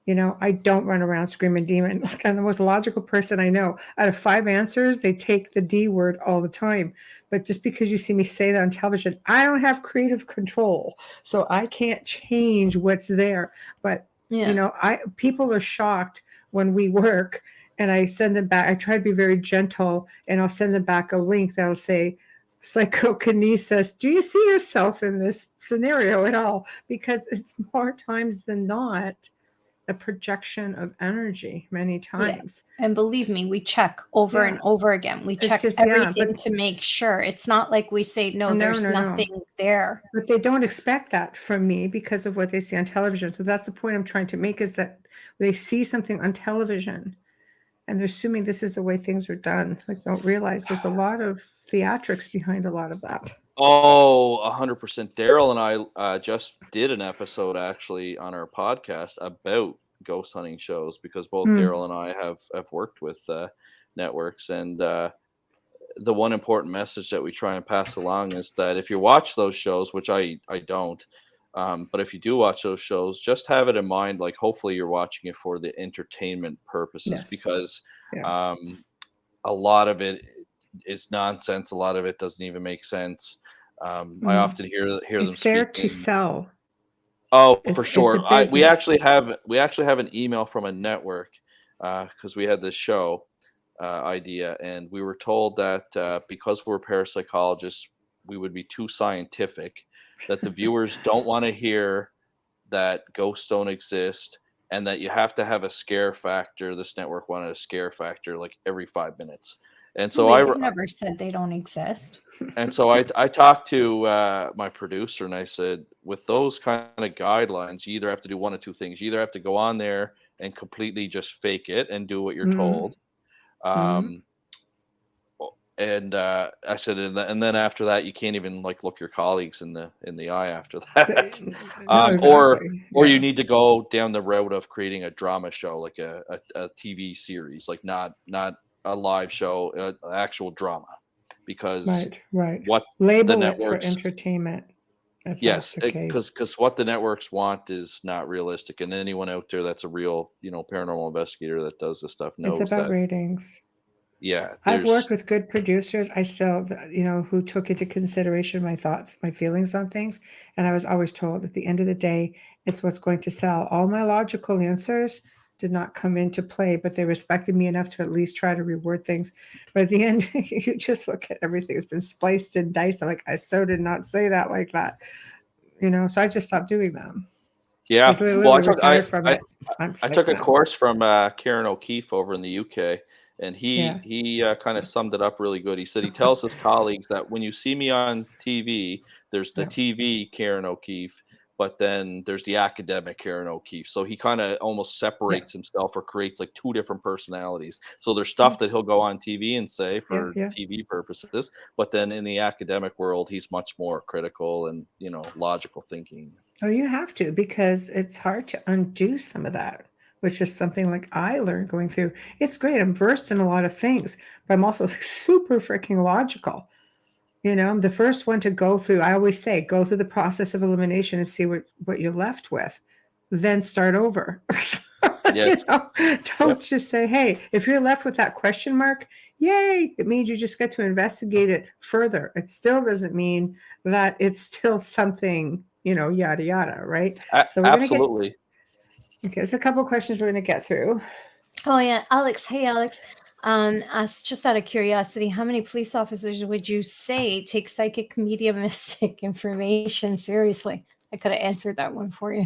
I don't run around screaming demon. Like I'm the most logical person I know. Out of 5 answers, they take the D word all the time. But just because you see me say that on television, I don't have creative control. So I can't change what's there. But people are shocked when we work and I send them back. I try to be very gentle and I'll send them back a link that'll say psychokinesis. Do you see yourself in this scenario at all? Because it's more times than not a projection of energy many times.
Yeah. And believe me, we check over and over again. We check everything to make sure. It's not like we say, no, there's nothing there.
But they don't expect that from me because of what they see on television. So that's the point I'm trying to make, is that they see something on television and they're assuming this is the way things are done. Like, don't realize there's a lot of theatrics behind a lot of that.
Oh, 100%. Daryl and I just did an episode actually on our podcast about ghost hunting shows, because both Daryl and I have worked with networks, and the one important message that we try and pass along is that if you watch those shows, which I don't, but if you do watch those shows, just have it in mind, like hopefully you're watching it for the entertainment purposes, because a lot of it is nonsense. A lot of it doesn't even make sense. I often hear them speaking.
It's there to sell.
Oh, for sure. We actually have an email from a network because we had this show idea, and we were told that because we're parapsychologists, we would be too scientific, that the viewers don't want to hear that ghosts don't exist, and that you have to have a scare factor. This network wanted a scare factor like every 5 minutes. And so
I never said they don't exist.
And so I talked to my producer and I said, with those kind of guidelines, you either have to do one of two things. You either have to go on there and completely just fake it and do what you're told. And I said, and then after that, you can't even like look your colleagues in the eye after that. Or you need to go down the route of creating a drama show, like a TV series, like not a live show, actual drama, because what
label
the networks,
it for entertainment.
Yes, because what the networks want is not realistic, and anyone out there that's a real paranormal investigator that does this stuff knows
it's about
that
ratings.
Yeah,
I've worked with good producers. I still, who took into consideration my thoughts, my feelings on things. And I was always told at the end of the day, it's what's going to sell. All my logical answers did not come into play, but they respected me enough to at least try to reword things. But at the end, you just look at everything. It's been spliced and diced. I'm like, I so did not say that like that. So I just stopped doing them.
Yeah. Well, I took a course from Kieran O'Keefe over in the UK. And he kind of summed it up really good. He said he tells his colleagues that when you see me on TV, there's the TV Kieran O'Keefe, but then there's the academic Kieran O'Keefe. So he kind of almost separates himself, or creates like two different personalities. So there's stuff that he'll go on TV and say for TV purposes, but then in the academic world, he's much more critical and logical thinking.
Oh, you have to, because it's hard to undo some of that, which is something like I learned going through. It's great. I'm versed in a lot of things, but I'm also super freaking logical. I'm the first one to go through. I always say, go through the process of elimination and see what you're left with, then start over.
Yes.
Don't just say, hey, if you're left with that question mark, yay, it means you just get to investigate it further. It still doesn't mean that it's still something, yada, yada, right?
So we're absolutely.
Okay, there's a couple of questions we're going to get through.
Oh, yeah. Alex. Hey, Alex. Just out of curiosity, how many police officers would you say take psychic mediumistic information seriously? I could have answered that one for you.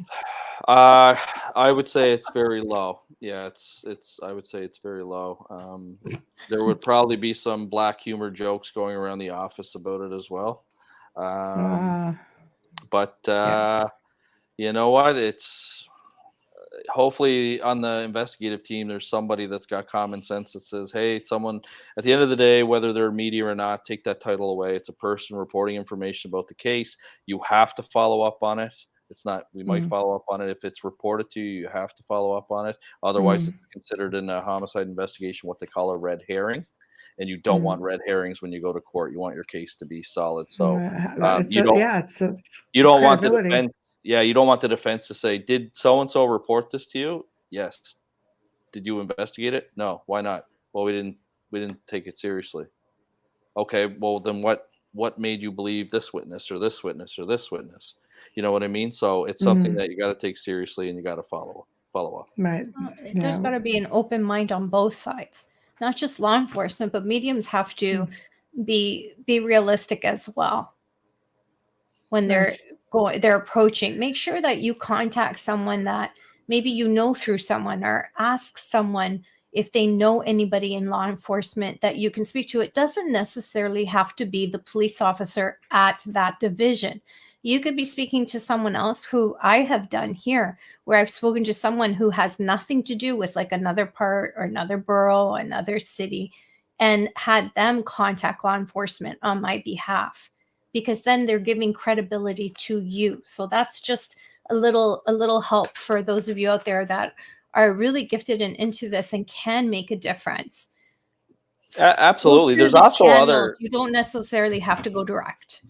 I would say it's very low. Yeah, it's. I would say it's very low. There would probably be some black humor jokes going around the office about it as well. Um,
Uh,
but
yeah.
you know what? It's hopefully on the investigative team, there's somebody that's got common sense that says, hey, someone at the end of the day, whether they're media or not, take that title away. It's a person reporting information about the case. You have to follow up on it. It's not, we might
Mm,
follow up on it. If it's reported to you, you have to follow up on it. Otherwise,
mm,
it's considered in a homicide investigation what they call a red herring. And you don't want
mm.
red herrings when you go to court. You want your case to be solid. So
It's
you don't
it's
you
the
don't want the
credibility.
defense. Yeah, you don't want the defense to say, "Did so and so report this to you?" Yes. Did you investigate it? No. Why not? Well, we didn't take it seriously. Okay, well then what made you believe this witness or this witness or this witness? You know what I mean? So it's something
Mm,
that you got to take seriously and you got to follow up.
right.
There's
Yeah.
got to be an open mind on both sides, not just law enforcement, but mediums have to
Mm,
be realistic as well when
right.
they're approaching. Make sure that you contact someone that maybe you know through someone, or ask someone if they know anybody in law enforcement that you can speak to. It doesn't necessarily have to be the police officer at that division. You could be speaking to someone else, who I have done here, where I've spoken to someone who has nothing to do with like another part or another borough, another city, and had them contact law enforcement on my behalf, because then they're giving credibility to you. So that's just a little help for those of you out there that are really gifted and into this and can make a difference. Go
Absolutely.
through the channels. You don't necessarily have to go direct.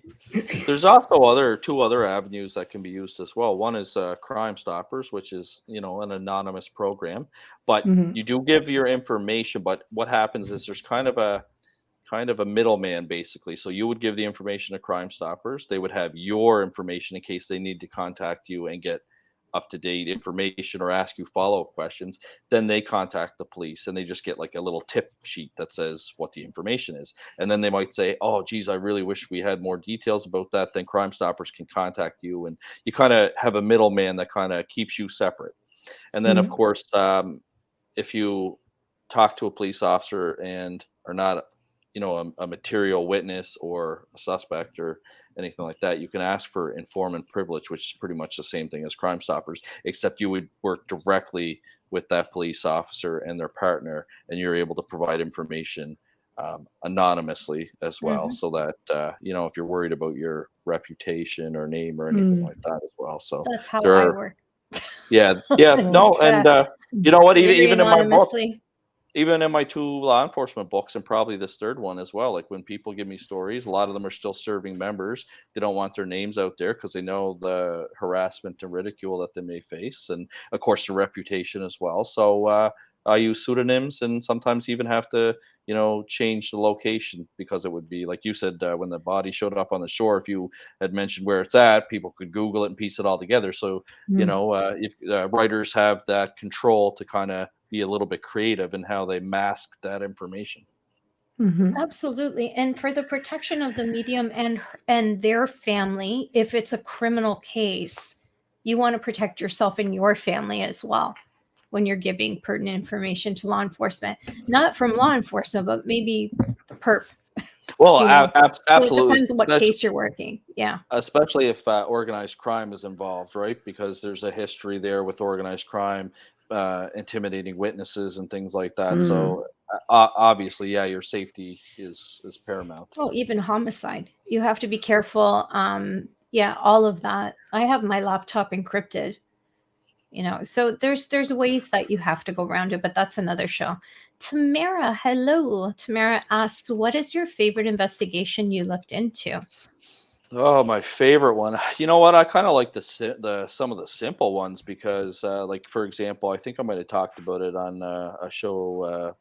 There's also two other avenues that can be used as well. One is Crime Stoppers, which is an anonymous program, but
Mhm.
you do give your information. But what happens is there's kind of a middleman basically. So you would give the information to Crime Stoppers. They would have your information in case they need to contact you and get up to date information or ask you follow up questions. Then they contact the police and they just get like a little tip sheet that says what the information is. And then they might say, "Oh, geez, I really wish we had more details about that." Then Crime Stoppers can contact you, and you kind of have a middleman that kind of keeps you separate. And then, of
Mm,
course, if you talk to a police officer and are not, a material witness or a suspect or anything like that, you can ask for informant privilege, which is pretty much the same thing as Crime Stoppers, except you would work directly with that police officer and their partner, and you're able to provide information anonymously as well,
Mhm.
so that if you're worried about your reputation or name or anything
mm.
like that as well. So
That's how
there
I
are
work.
yeah,
Well,
no, and you know what? Even
Very
even in my book,
anonymously.
even in my two law enforcement books, and probably this third one as well. Like when people give me stories, a lot of them are still serving members. They don't want their names out there because they know the harassment and ridicule that they may face, and of course, their reputation as well. So I use pseudonyms, and sometimes even have to, change the location because it would be like you said when the body showed up on the shore. If you had mentioned where it's at, people could Google it and piece it all together. So
mm,
if writers have that control to kind of be a little bit creative in how they mask that information.
mhm,
Absolutely. And for the protection of the medium and their family, if it's a criminal case, you want to protect yourself and your family as well when you're giving pertinent information to law enforcement. Not from law enforcement, but maybe the perp,
Well,
you know. So it
absolutely,
depends on what case you're working. Yeah.
especially if organized crime is involved, right? Because there's a history there with organized crime, intimidating witnesses and things like that.
mm.
So obviously, yeah, your safety is paramount.
Oh, even homicide. You have to be careful. Yeah, all of that. I have my laptop encrypted, so there's ways that you have to go around it, but that's another show. Tamara, hello. Tamara asks, what is your favorite investigation you looked into?
Oh, my favorite one. You know what? I kind of like the some of the simple ones because, like for example, I think I might have talked about it on a show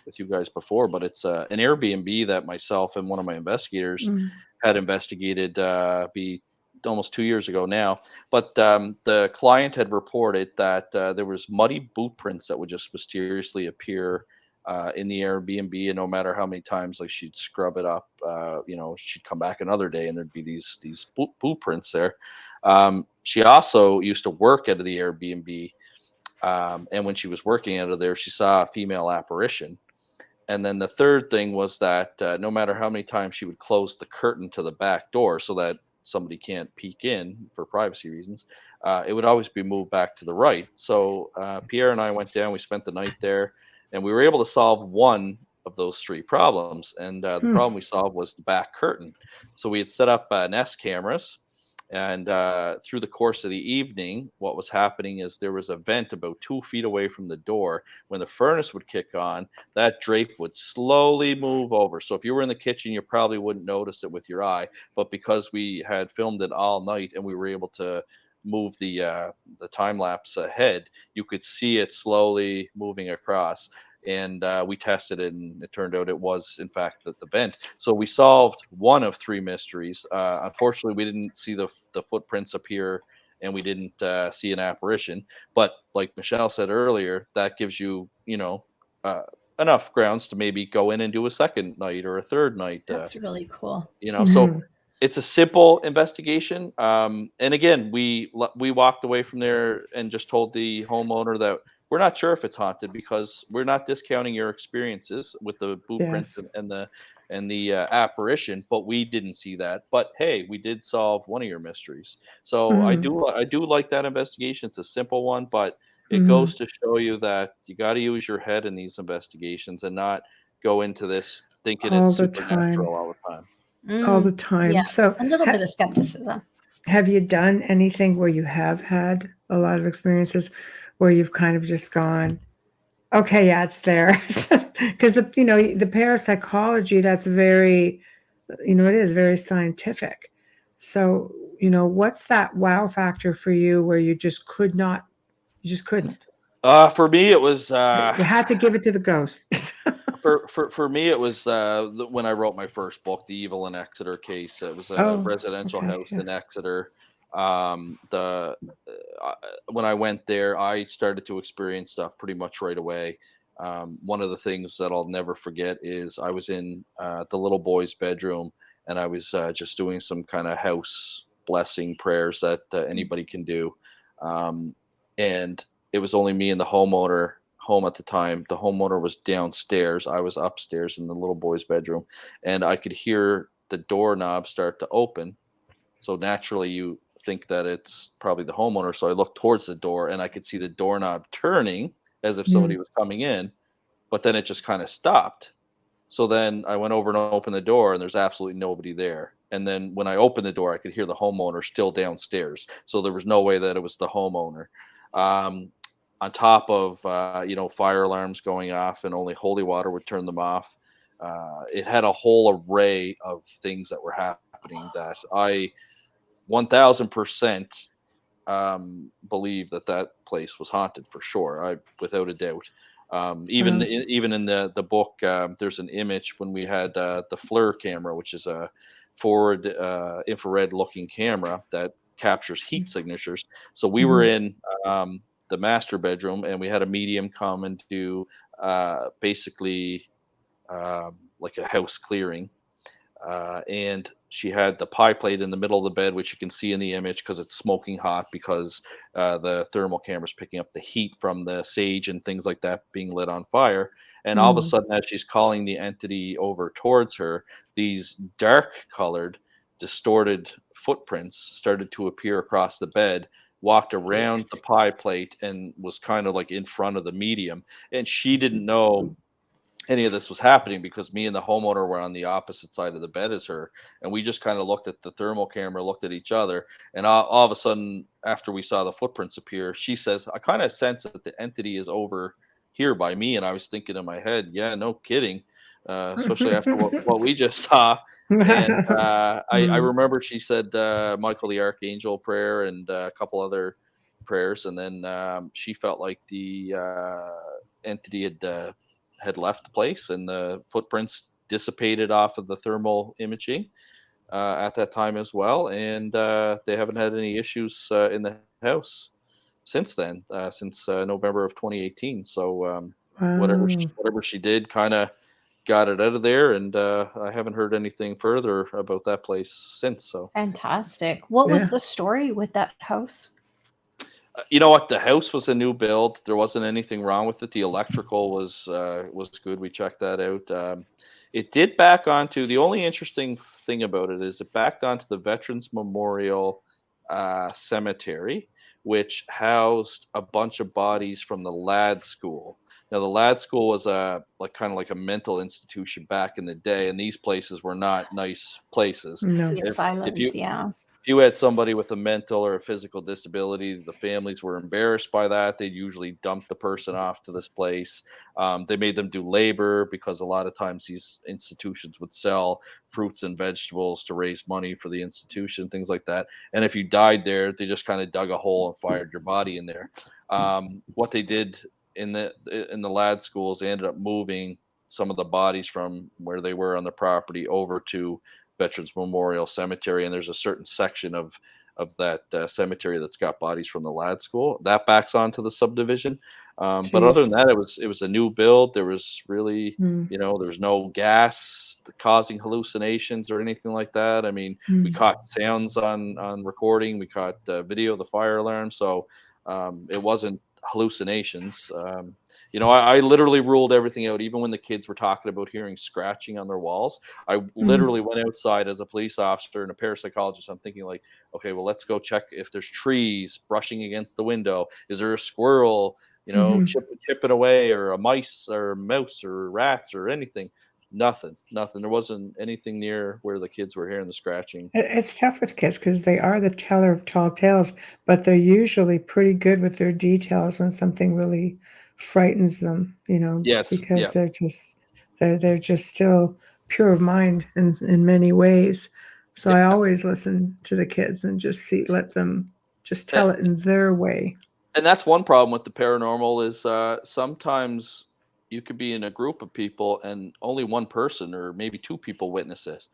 with you guys before, but it's an Airbnb that myself and one of my investigators
Mm,
had investigated. Be almost 2 years ago now, but the client had reported that there was muddy boot prints that would just mysteriously appear in the Airbnb, and no matter how many times like she'd scrub it up, she'd come back another day and there'd be these boot prints there. She also used to work out of the Airbnb, and when she was working out of there, she saw a female apparition. And then the third thing was that no matter how many times she would close the curtain to the back door so that somebody can't peek in for privacy reasons, it would always be moved back to the right. So Pierre and I went down, we spent the night there, and we were able to solve one of those three problems. And the problem we solved was the back curtain. So we had set up Nest cameras. And through the course of the evening, what was happening is there was a vent about 2 feet away from the door. When the furnace would kick on, that drape would slowly move over. So if you were in the kitchen, you probably wouldn't notice it with your eye. But because we had filmed it all night and we were able to move the time lapse ahead, you could see it slowly moving across. And we tested it, and it turned out it was, in fact, the vent. So we solved one of three mysteries. Unfortunately, we didn't see the footprints appear, and we didn't see an apparition. But like Michelle said earlier, that gives you, enough grounds to maybe go in and do a second night or a third night.
That's really cool.
So it's a simple investigation. And again, we walked away from there and just told the homeowner that we're not sure if it's haunted because we're not discounting your experiences with the boot prints and the apparition, but we didn't see that. But hey, we did solve one of your mysteries. So I do like that investigation. It's a simple one, but it goes to show you that you got to use your head in these investigations and not go into this thinking
all
it's
the
supernatural
time.
all the time.
All the time.
Yeah,
So
a little bit of skepticism.
have you done anything where you have had a lot of experiences where you've kind of just gone, okay, yeah, it's there? Because the parapsychology, that's very, it is very scientific. So, what's that wow factor for you where you just couldn't?
For me, it was
You had to give it to the ghost.
for me, it was when I wrote my first book, The Evil in Exeter Case. It was a residential house in Exeter. When I went there, I started to experience stuff pretty much right away. One of the things that I'll never forget is I was in the little boy's bedroom, and I was just doing some kind of house blessing prayers that anybody can do. And it was only me and the homeowner home at the time. The homeowner was downstairs. I was upstairs in the little boy's bedroom, and I could hear the doorknob start to open. So naturally you think that it's probably the homeowner. So I looked towards the door and I could see the doorknob turning as if somebody was coming in, but then it just kind of stopped. So then I went over and opened the door, and there's absolutely nobody there. And then when I opened the door, I could hear the homeowner still downstairs. So there was no way that it was the homeowner. On top of, fire alarms going off, and only holy water would turn them off. It had a whole array of things that were happening that I 1000% believe that place was haunted for sure. Without a doubt. Even in the book, there's an image when we had the FLIR camera, which is a forward infrared looking camera that captures heat signatures. So we were in the master bedroom, and we had a medium come and do basically like a house clearing. And she had the pie plate in the middle of the bed, which you can see in the image because it's smoking hot because the thermal camera is picking up the heat from the sage and things like that being lit on fire. And all of a sudden, as she's calling the entity over towards her, these dark colored, distorted footprints started to appear across the bed, walked around the pie plate, and was kind of like in front of the medium. And she didn't know any of this was happening because me and the homeowner were on the opposite side of the bed as her, and we just kind of looked at the thermal camera, looked at each other, and all of a sudden, after we saw the footprints appear, she says, I kind of sense that the entity is over here by me. And I was thinking in my head, yeah, no kidding, especially after what we just saw. And I remember she said Michael the Archangel prayer and a couple other prayers, and then she felt like the entity had left the place, and the footprints dissipated off of the thermal imaging at that time as well. And they haven't had any issues in the house since then, since November of 2018. So
Wow.
whatever she did, kind of got it out of there, and I haven't heard anything further about that place since. So
Fantastic. What was
Yeah.
the story with that house?
you know what? The house was a new build. There wasn't anything wrong with it. The electrical was good. We checked that out. It did back onto the only interesting thing about it is it backed onto the Veterans Memorial Cemetery, which housed a bunch of bodies from the Lad School. Now, the Lad School was a like kind of like a mental institution back in the day, and these places were not nice places.
No.
The
If you
asylums, yeah.
if you had somebody with a mental or a physical disability, the families were embarrassed by that. They'd usually dump the person off to this place. They made them do labor because a lot of times these institutions would sell fruits and vegetables to raise money for the institution, things like that. And if you died there, they just kind of dug a hole and fired your body in there. What they did in the lad schools, they ended up moving some of the bodies from where they were on the property over to Veterans Memorial Cemetery, and there's a certain section of that cemetery that's got bodies from the lad school that backs onto the subdivision. But other than
Jeez.
that, it was a new build. There was really,
Mm.
there was no gas causing hallucinations or anything like that. I mean, we
Mm.
caught sounds on recording. We caught video of the fire alarm, so it wasn't hallucinations. I literally ruled everything out, even when the kids were talking about hearing scratching on their walls. I
Mm.
literally went outside as a police officer and a parapsychologist. I'm thinking like, okay, well, let's go check if there's trees brushing against the window. Is there a squirrel,
Mhm.
chipping away, or a mice or mouse or rats or anything? Nothing. There wasn't anything near where the kids were hearing the scratching.
It's tough with kids because they are the teller of tall tales, but they're usually pretty good with their details when something really frightens them,
Yes,
because
yeah,
they're just still pure of mind in many ways. So I
yeah.
always listen to the kids and just let them just
And,
tell it in their way.
and that's one problem with the paranormal is sometimes you could be in a group of people and only one person or maybe two people witness it.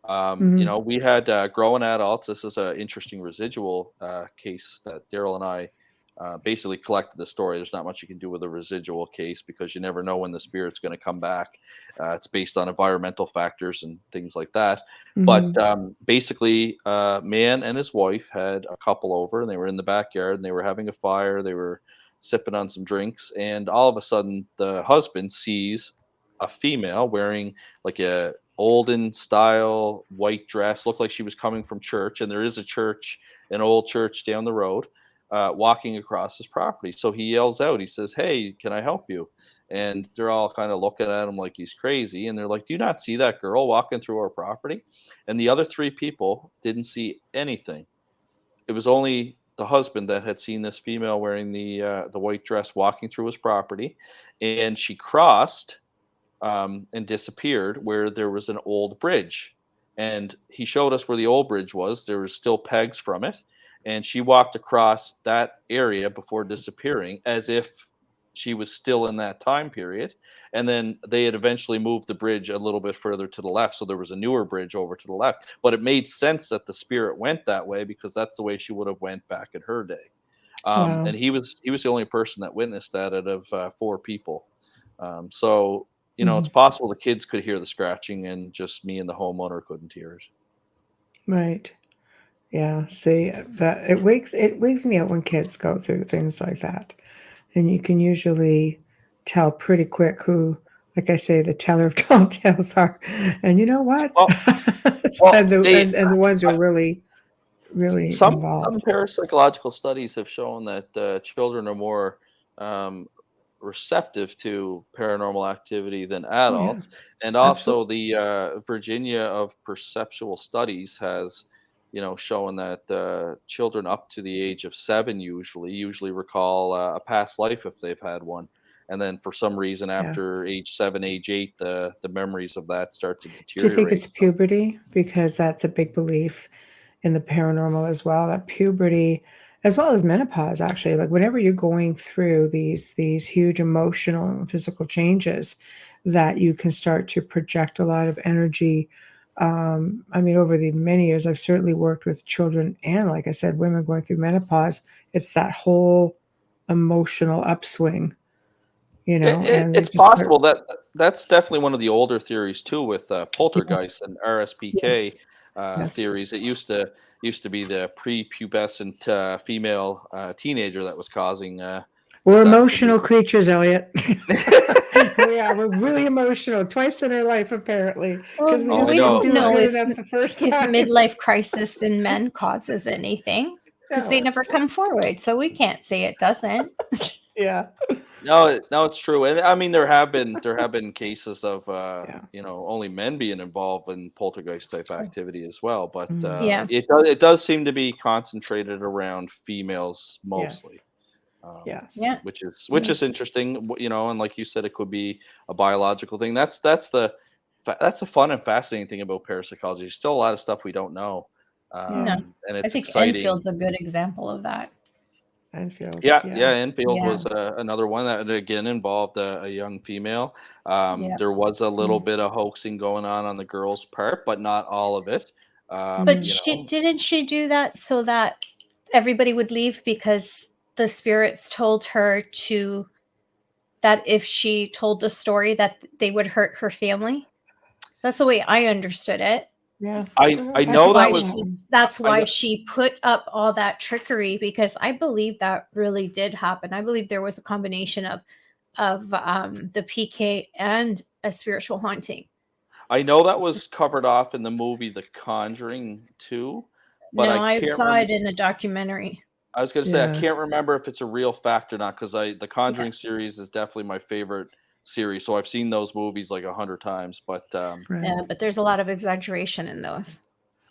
Mhm.
We had growing adults. This is an interesting residual case that Daryl and I basically collected the story. There's not much you can do with a residual case because you never know when the spirit's going to come back. It's based on environmental factors and things like that. But
Mhm.
basically, a man and his wife had a couple over, and they were in the backyard and they were having a fire. They were sipping on some drinks, and all of a sudden, the husband sees a female wearing like a olden style white dress, looked like she was coming from church, and there is a church, an old church down the road, walking across his property. So he yells out, he says, "Hey, can I help you?" And they're all kind of looking at him like he's crazy. And they're like, "Do you not see that girl walking through our property?" And the other three people didn't see anything. It was only the husband that had seen this female wearing the white dress walking through his property, and she crossed and disappeared where there was an old bridge. And he showed us where the old bridge was. There was still pegs from it. And she walked across that area before disappearing as if she was still in that time period. And then they had eventually moved the bridge a little bit further to the left. So there was a newer bridge over to the left. But it made sense that the spirit went that way because that's the way she would have went back in her day. And
Wow.
he was the only person that witnessed that out of four people. So it's
Mhm.
possible the kids could hear the scratching and just me and the homeowner couldn't hear it.
Right. Yeah. See, that it wakes me up when kids go through things like that. And you can usually tell pretty quick who, like I say, the teller of tall tales are. And you know what?
Well, well,
And the ones who
I,
are really, really
some
involved.
parapsychological studies have shown that children are more um, receptive to paranormal activity than
Oh yeah,
adults, and
absolutely.
also the Virginia of Perceptual Studies has, shown that children up to the age of 7 usually recall a past life if they've had one, and then for some reason
Yeah.
after age 7, age 8, the memories of that start to
Do you think
deteriorate.
it's puberty? Because that's a big belief in the paranormal as well, that puberty, as well as menopause, actually, like whenever you're going through these huge emotional and physical changes, that you can start to project a lot of energy. I mean, over the many years, I've certainly worked with children and, like I said, women going through menopause. It's that whole emotional upswing you know, and they
It's
just start.
possible that that's definitely one of the older theories too, with poltergeist and
Yes.
RSPK
Yes.
theories. It used to be the prepubescent female teenager that was causing
We're
this
emotional
activity.
creatures, Elliot. We are. We're really emotional twice in our life, apparently, because
Well,
we
Oh,
just
I
we
didn't
know.
don't
do it
know
good
if
enough the first
if
time.
midlife crisis in men causes anything because they
No.
never come forward, so we can't say it doesn't.
Yeah.
No, it's true, and I mean there have been cases of
Yeah.
only men being involved in poltergeist type activity as well, but
Mm.
Yeah.
it does seem to be concentrated around females mostly,
Yes. Yes.
Yeah.
which is
Yes.
interesting, and like you said, it could be a biological thing. That's the fun and fascinating thing about parapsychology. There's still a lot of stuff we don't know,
No,
Yeah.
and
I
it's
think
exciting.
Enfield's a good example of that.
Enfield.
Yeah,
Yeah.
yeah. Enfield
Yeah.
was another one that again involved a young female.
Yeah.
There was a little
Mm.
bit of hoaxing going on the girl's part, but not all of it.
But
Mm.
didn't she do that so that everybody would leave because the spirits told her to that if she told the story that they would hurt her family? That's the way I understood it.
Yeah.
I
That's
know
why
that was I know,
she put up all that trickery because I believe that really did happen. I believe there was a combination of the PK and a spiritual haunting.
I know that was covered off in the movie The Conjuring 2, but
No,
I
I
can't
saw
remember.
it in a documentary.
I was gonna say I
Yeah.
can't remember if it's a real fact or not because the
Yeah.
Conjuring series is definitely my favorite series. So I've seen those movies like 100 times, but
Right.
Yeah, but there's a lot of exaggeration in those.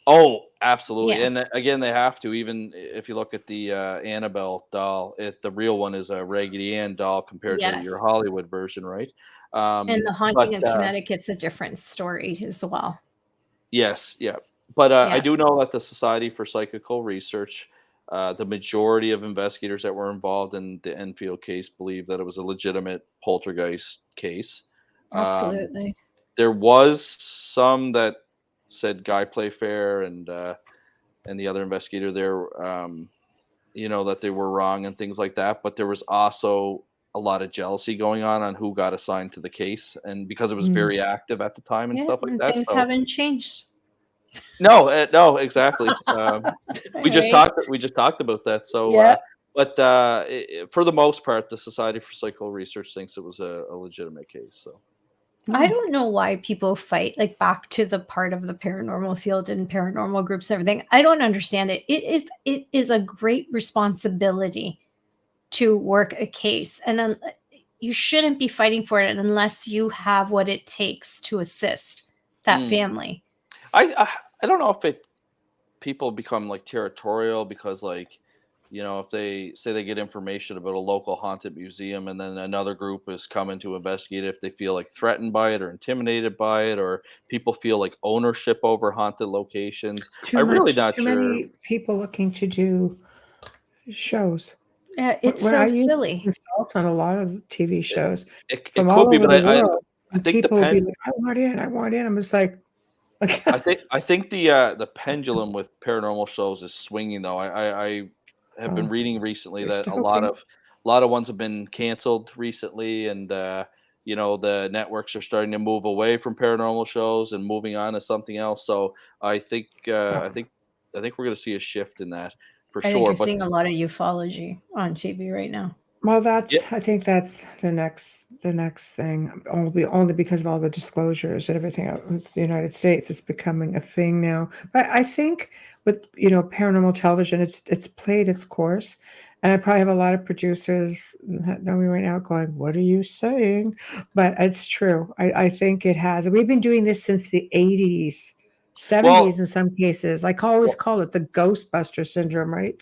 oh, absolutely,
Yeah.
and again, they have to. Even if you look at the Annabelle doll, the real one is a Raggedy Ann doll compared to your
Yes.
Hollywood version, right?
And the
But
haunting in Connecticut's a different story as well.
yes, yeah. But I
Yeah.
do know that the Society for Psychical Research, the majority of investigators that were involved in the Enfield case believe that it was a legitimate poltergeist case. Um,
Absolutely.
there was some that said Guy Playfair and the other investigator there, that they were wrong and things like that. But there was also a lot of jealousy going on who got assigned to the case, and because it was
Mm.
very active at the time and
Yeah,
stuff like
and
that.
things
So
haven't changed.
no, no, exactly.
Right?
We just talked about that. So,
Yeah.
but for the most part, the Society for Psychical Research thinks it was a legitimate case. So.
I
Mm.
don't know why people fight like back to the part of the paranormal field and paranormal groups and everything. I don't understand it. It is a great responsibility to work a case, and you shouldn't be fighting for it unless you have what it takes to assist that
Mm.
family.
I don't know if people become like territorial because like if they say they get information about a local haunted museum and then another group is coming to investigate if they feel like threatened by it or intimidated by it or people feel like ownership over haunted locations. I'm really not
Too
sure.
many people looking to do shows.
Yeah, it's
When I
so
used to
silly.
consult on a lot of TV
It,
shows
it
from all
could be,
over
but
the world,
I
and
think
people would be like, "I want in, I want in." I'm just like,
I think the pendulum with paranormal shows is swinging though. I have been
"Oh,
reading recently
you're
that
stoking."
a lot of ones have been canceled recently, and the networks are starting to move away from paranormal shows and moving on to something else. So I think I think we're going to see a shift in that for
I think
sure.
you're
But
seeing a lot of ufology on TV right now.
Well,
yeah,
I think that's the next thing. Only because of all the disclosures and everything out with the United States, it's becoming a thing now. But I think with paranormal television, it's played its course, and I probably have a lot of producers that know me right now going, "What are you saying?" But it's true. I think it has. We've been doing this since the 80s, 70s
well,
in some cases. I always
well,
call it the Ghostbuster syndrome, right?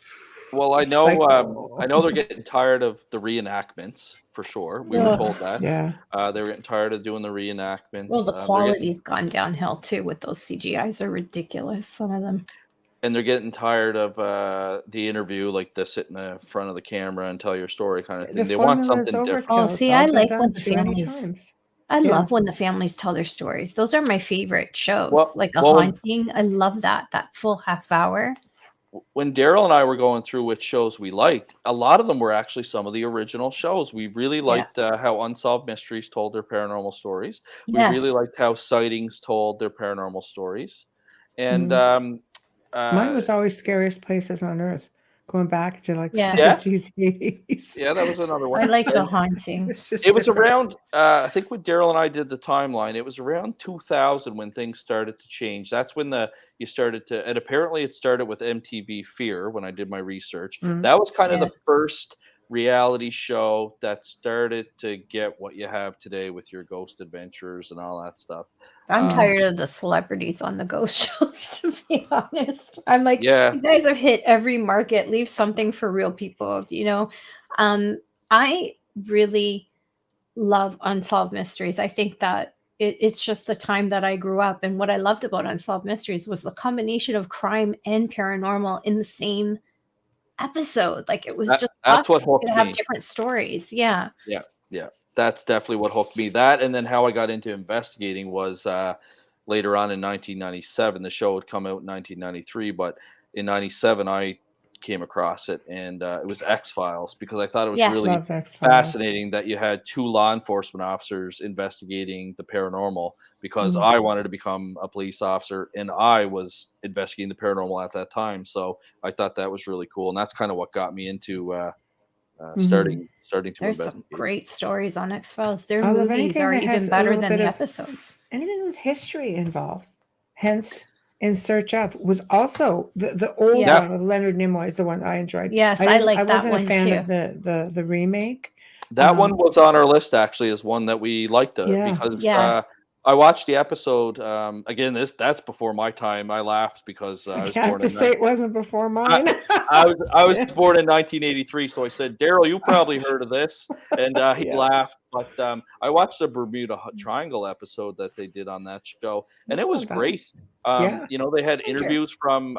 well,
The
I
cycle.
know they're getting tired of the reenactments for sure. We were
Ugh.
told that
Yeah.
they were getting tired of doing the
Well,
reenactments.
the quality's gone downhill too with those CGIs are ridiculous. Some of them.
And they're getting tired of the interview, like the sit in the front of the camera and tell your story kind of
The
thing. They want
formula is
something
Oh,
different.
overkill. It's
see,
all
I
been
like when
done
the
too many
families.
times.
I
Yeah.
love when the families tell their stories. Those are my favorite shows.
Well,
Like a
well, when
haunting. I love that full half hour.
when Daryl and I were going through which shows we liked, a lot of them were actually some of the original shows. We really
Yeah.
liked how Unsolved Mysteries told their paranormal stories. We really
Yes.
liked how Sightings told their paranormal stories. And
Mhm. Mine
uh,
was always Scariest Places on Earth, going back to like
Yeah.
70s, 80s.
yeah, that was another one.
I like The
And
Haunting.
It's just
it was
different.
around, I think when Daryl and I did the timeline, it was around 2000 when things started to change. That's when you started to, and apparently it started with MTV Fear when I did my research.
Mm.
That was kind of
Yeah.
the first reality show that started to get what you have today with your ghost adventures and all that stuff.
I'm
Mm.
tired of the celebrities on the ghost shows, to be honest. I'm like,
Yeah,
you guys have hit every market. Leave something for real people, you know? I really love Unsolved Mysteries. I think that it's just the time that I grew up. And what I loved about Unsolved Mysteries was the combination of crime and paranormal in the same episode. Like it was just
that's
awesome.
what
You
hooked
could have
me.
different stories. Yeah.
Yeah, yeah. That's definitely what hooked me. That and then how I got into investigating was later on in 1997. The show had come out in 1993, but in 97 I came across it and it was X-Files because I thought it was
Yes.
really
Love X-Files.
fascinating that you had two law enforcement officers investigating the paranormal because
Mm.
I wanted to become a police officer and I was investigating the paranormal at that time. So I thought that was really cool and that's kind of what got me into
Mhm.
starting to
There's some
investigate.
great stories on X-Files. Their
I love
movies
anything
are
that
even
has a
better
little
than
bit
the
of
episodes.
anything with history involved. Hence, In Search Of was also the old
Yes.
one with Leonard Nimoy is the one I enjoyed.
Yes, I
I
like that
wasn't a
one
fan
too.
of the remake.
That one was on our list actually as one that we liked
Yeah.
because
Yeah.
I watched the episode again. That's before my time. I laughed because
I
I was
have
born
to
in
say it wasn't before
I,
mine.
I was
Yeah.
born in 1983, so I said, Daryl, you probably heard of this, and he
Yeah.
laughed. But I watched the Bermuda Triangle episode that they did on that show, and it
I
was
love that.
great.
Yeah.
You know, they had
Ranger.
interviews from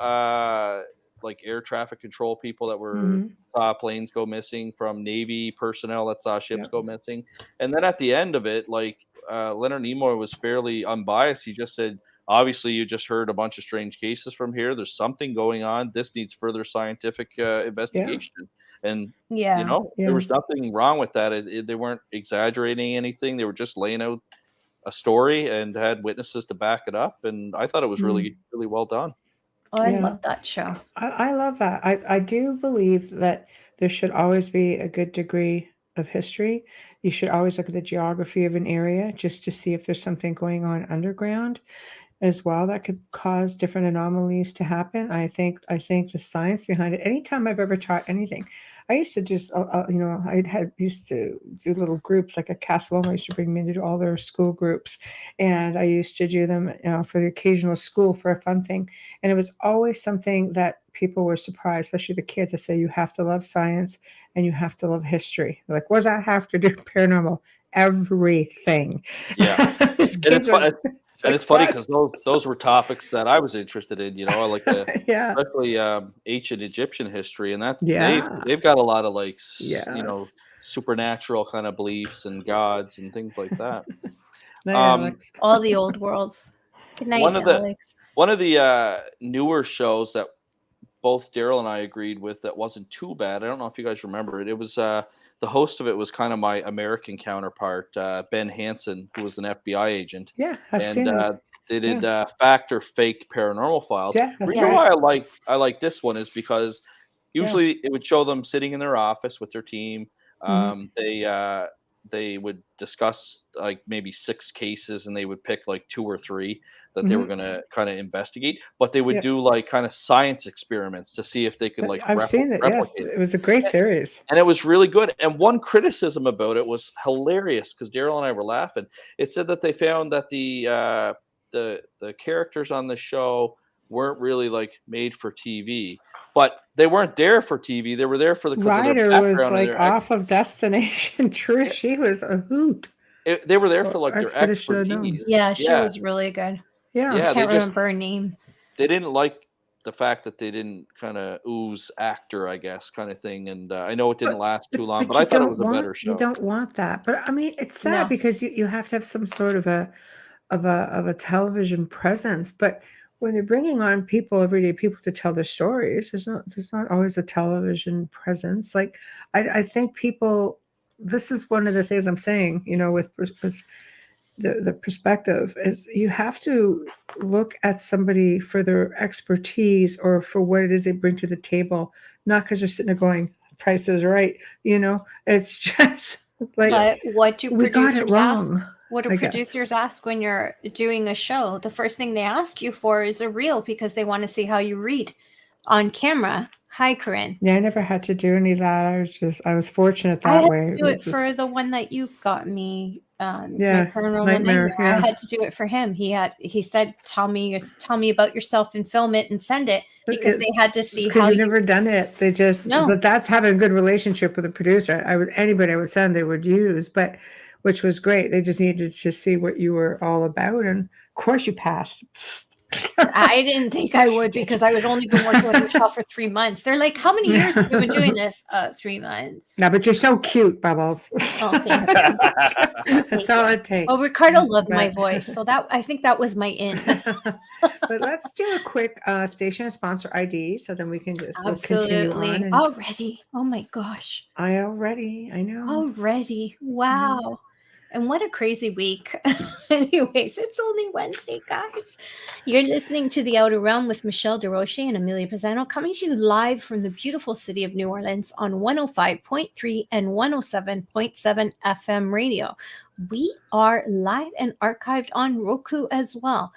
like air traffic control people that
Mhm.
saw planes go missing, from Navy personnel that saw ships
Yep.
go missing, and then at the end of it, like Leonard Nimoy was fairly unbiased. He just said, obviously you just heard a bunch of strange cases from here. There's something going on. This needs further scientific
Yeah.
investigation. And
Yeah.
there
Yeah.
was nothing wrong with that. They weren't exaggerating anything. They were just laying out a story and had witnesses to back it up. And I thought it was
Mm.
really, really well done.
Oh, I
Yeah.
love that show.
I love that. I do believe that there should always be a good degree of history. You should always look at the geography of an area just to see if there's something going on underground as well that could cause different anomalies to happen. I think the science behind it. Anytime I've ever taught anything, I used to just I used to do little groups like a Castle. I used to bring them into all their school groups, and I used to do them for the occasional school for a fun thing. And it was always something that people were surprised, especially the kids. I say you have to love science and you have to love history. They're like, what does that have to do with paranormal? Everything.
Yeah.
These
And
kids are.
it's
Like,
funny
what?
because those were topics that I was interested in. I like
Yeah.
especially ancient Egyptian history, and that
Yeah.
they've got a lot of like
Yes.
supernatural kind of beliefs and gods and things like that.
Night,
Um,
Alex.
All the old worlds. Good night,
one of the
Alex.
newer shows that both Daryl and I agreed with that wasn't too bad. I don't know if you guys remember it. It was the host of it was kind of my American counterpart, Ben Hansen, who was an FBI agent,
Yeah, I've
and
seen it.
they did
Yeah.
fact or fake paranormal files.
Yeah,
The
that's
reason
right.
why I like this one is because
Yeah.
usually it would show them sitting in their office with their team.
Mhm.
They would discuss like maybe 6 cases, and they would pick like 2 or 3 that they were
Mhm.
going to kind of investigate. But they would
Yeah.
do like kind of science experiments to see if they could like
I've seen it. Yes,
replicate it.
it was a great series.
And it was really good. And one criticism about it was hilarious because Daryl and I were laughing. It said that they found that the characters on the show weren't really like made for TV, but they weren't there for TV. They were there for because of their
Ryder was
background and
like
their
off of Destination. True, she was a hoot.
they were there for
Or
like their
Expedition Unknown.
expertise.
Yeah, she
Yeah,
was really good.
Yeah.
yeah.
Can't remember her name.
They didn't like the fact that they didn't kind of ooze actor, I guess, kind of thing. And I know it didn't last too long, but I
you
thought it
don't
was a
want
better
you
show.
don't want that. But I mean, it's sad
No.
because you have to have some sort of a television presence. But when they're bringing on people, everyday people to tell their stories, there's not always a television presence. Like I think people, this is one of the things I'm saying, you know, with the perspective is you have to look at somebody for their expertise or for what it is they bring to the table, not because you're sitting there going, price is right. You know, it's just like
But what do
we got it
producers ask?
wrong.
What do
I guess.
producers ask when you're doing a show? The first thing they ask you for is a reel because they want to see how you read on camera. Hi, Corinne.
Yeah, I never had to do any of that. I was fortunate
I
that
had
way.
to do it
was just,
for the one that you got me. My
yeah,
paranormal
nightmare.
nightmare.
Yeah.
I had to do it for him. He said, tell me about yourself and film it and send it, because they had to see
because
how
you've
you.
never done it. They just,
No.
but that's having a good relationship with a producer. Anybody I would send, they would use, but which was great. They just needed to see what you were all about, and of course you passed.
I didn't think I would, because I would only been working with Michelle for 3 months. They're like, how many years have you been doing this? 3 months.
No, but you're so cute, Bubbles.
Oh, thanks.
That's all it takes.
Well, Ricardo loved my voice, so I think that was my in.
But let's do a quick station and sponsor ID, so then we can just continue on.
Absolutely. Already. Oh my gosh.
I know.
Already. Wow. And what a crazy week. Anyways, it's only Wednesday, guys. You're listening to The Outer Realm with Michelle DeRoche and Amelia Pisano, coming to you live from the beautiful city of New Orleans on 105.3 and 107.7 FM radio. We are live and archived on Roku as well.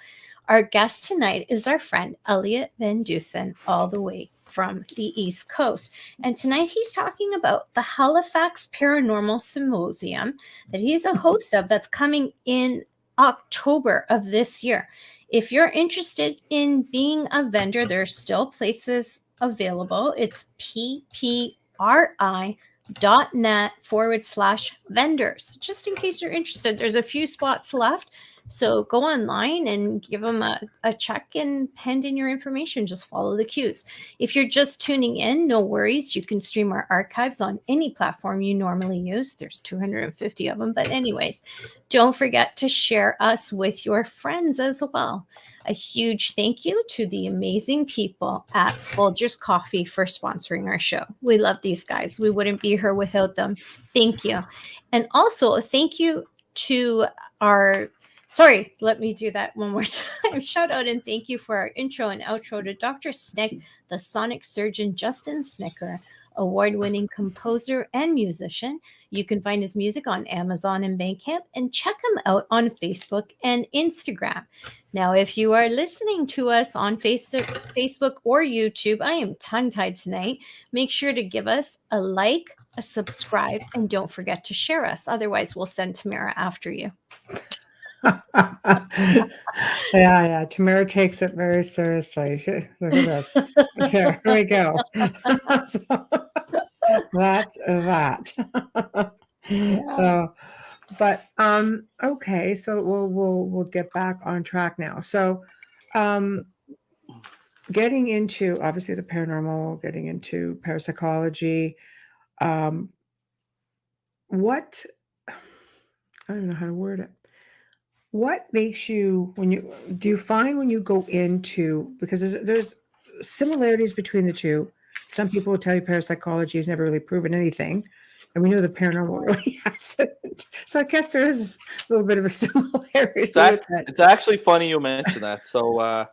Our guest tonight is our friend Elliott Van Dusen, all the way from the East Coast. And tonight he's talking about the Halifax Paranormal Symposium that he's a host of, that's coming in October of this year. If you're interested in being a vendor, there's still places available. It's ppri.net/vendors. Just in case you're interested, there's a few spots left. So go online and give them a check and hand in your information. Just follow the cues. If you're just tuning in, no worries. You can stream our archives on any platform you normally use. There's 250 of them. But anyways, don't forget to share us with your friends as well. A huge thank you to the amazing people at Folgers Coffee for sponsoring our show. We love these guys. We wouldn't be here without them. Thank you. And also, thank you to our... Sorry, let me do that one more time. Shout out and thank you for our intro and outro to Dr. Snick, the sonic surgeon Justin Snicker, award-winning composer and musician. You can find his music on Amazon and Bandcamp, and check him out on Facebook and Instagram. Now, if you are listening to us on Facebook or YouTube, I am tongue-tied tonight. Make sure to give us a like, a subscribe, and don't forget to share us. Otherwise, we'll send Tamara after you.
Yeah. Tamara takes it very seriously. Look at this. Here we go. So, that's that. So, but okay. So we'll get back on track now. So, getting into obviously the paranormal, getting into parapsychology. What, I don't know how to word it. What makes you, do you find when you go into, because there's similarities between the two. Some people will tell you parapsychology has never really proven anything, and we know the paranormal really hasn't. So I guess there is a little bit of a similarity.
It's actually funny you mention that. So I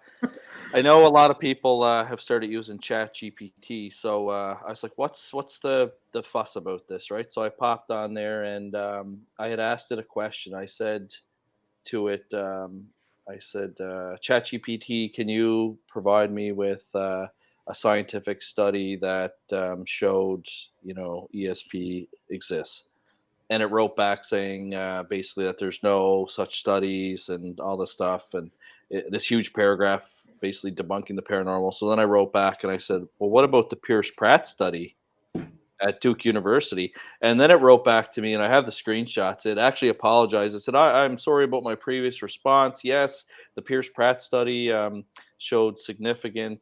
know a lot of people have started using ChatGPT. So I was like, what's the fuss about this, right? So I popped on there, and I had asked it a question. I said to it, ChatGPT, can you provide me with a scientific study that showed, ESP exists? And it wrote back saying basically that there's no such studies and all this stuff, and this huge paragraph basically debunking the paranormal. So then I wrote back and I said, well, what about the Pierce Pratt study at Duke University? And then it wrote back to me, and I have the screenshots. It actually apologized. It said, I'm sorry about my previous response. Yes, the Pierce Pratt study showed significant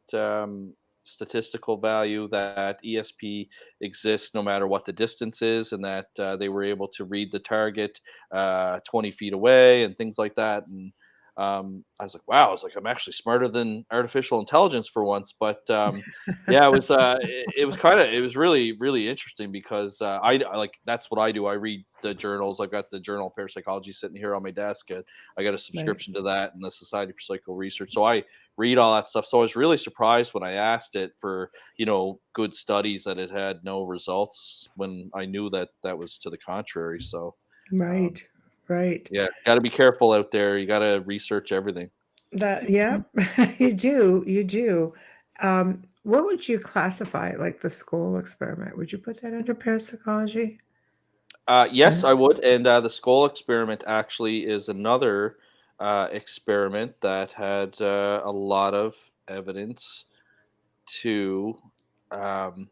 statistical value that ESP exists no matter what the distance is, and that they were able to read the target 20 feet away and things like that. And I was like, wow, I was like, I'm actually smarter than artificial intelligence for once. But yeah, it was kind of, it was really, really interesting because I like, that's what I do. I read the journals. I've got the Journal of Parapsychology sitting here on my desk, and I got a
Right.
subscription to that and the Society for Psycho Research. So I read all that stuff. So I was really surprised when I asked it for, good studies, that it had no results when I knew that that was to the contrary. So um,
Right. Right.
yeah, got to be careful out there. You got to research everything.
That, yeah, you do. You do. What would you classify like the skull experiment? Would you put that under parapsychology?
Yes,
Yeah.
I would. And the skull experiment actually is another experiment that had a lot of evidence to um,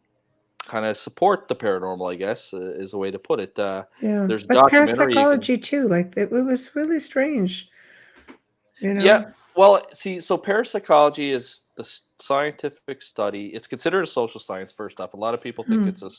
kind of support the paranormal, I guess, is a way to put it.
Yeah.
There's a
But
documentary you can.
parapsychology too, like it was really strange, you
Yeah.
know?
Well, see, so parapsychology is the scientific study. It's considered a social science. First off, a lot of people think
Hmm.
it's a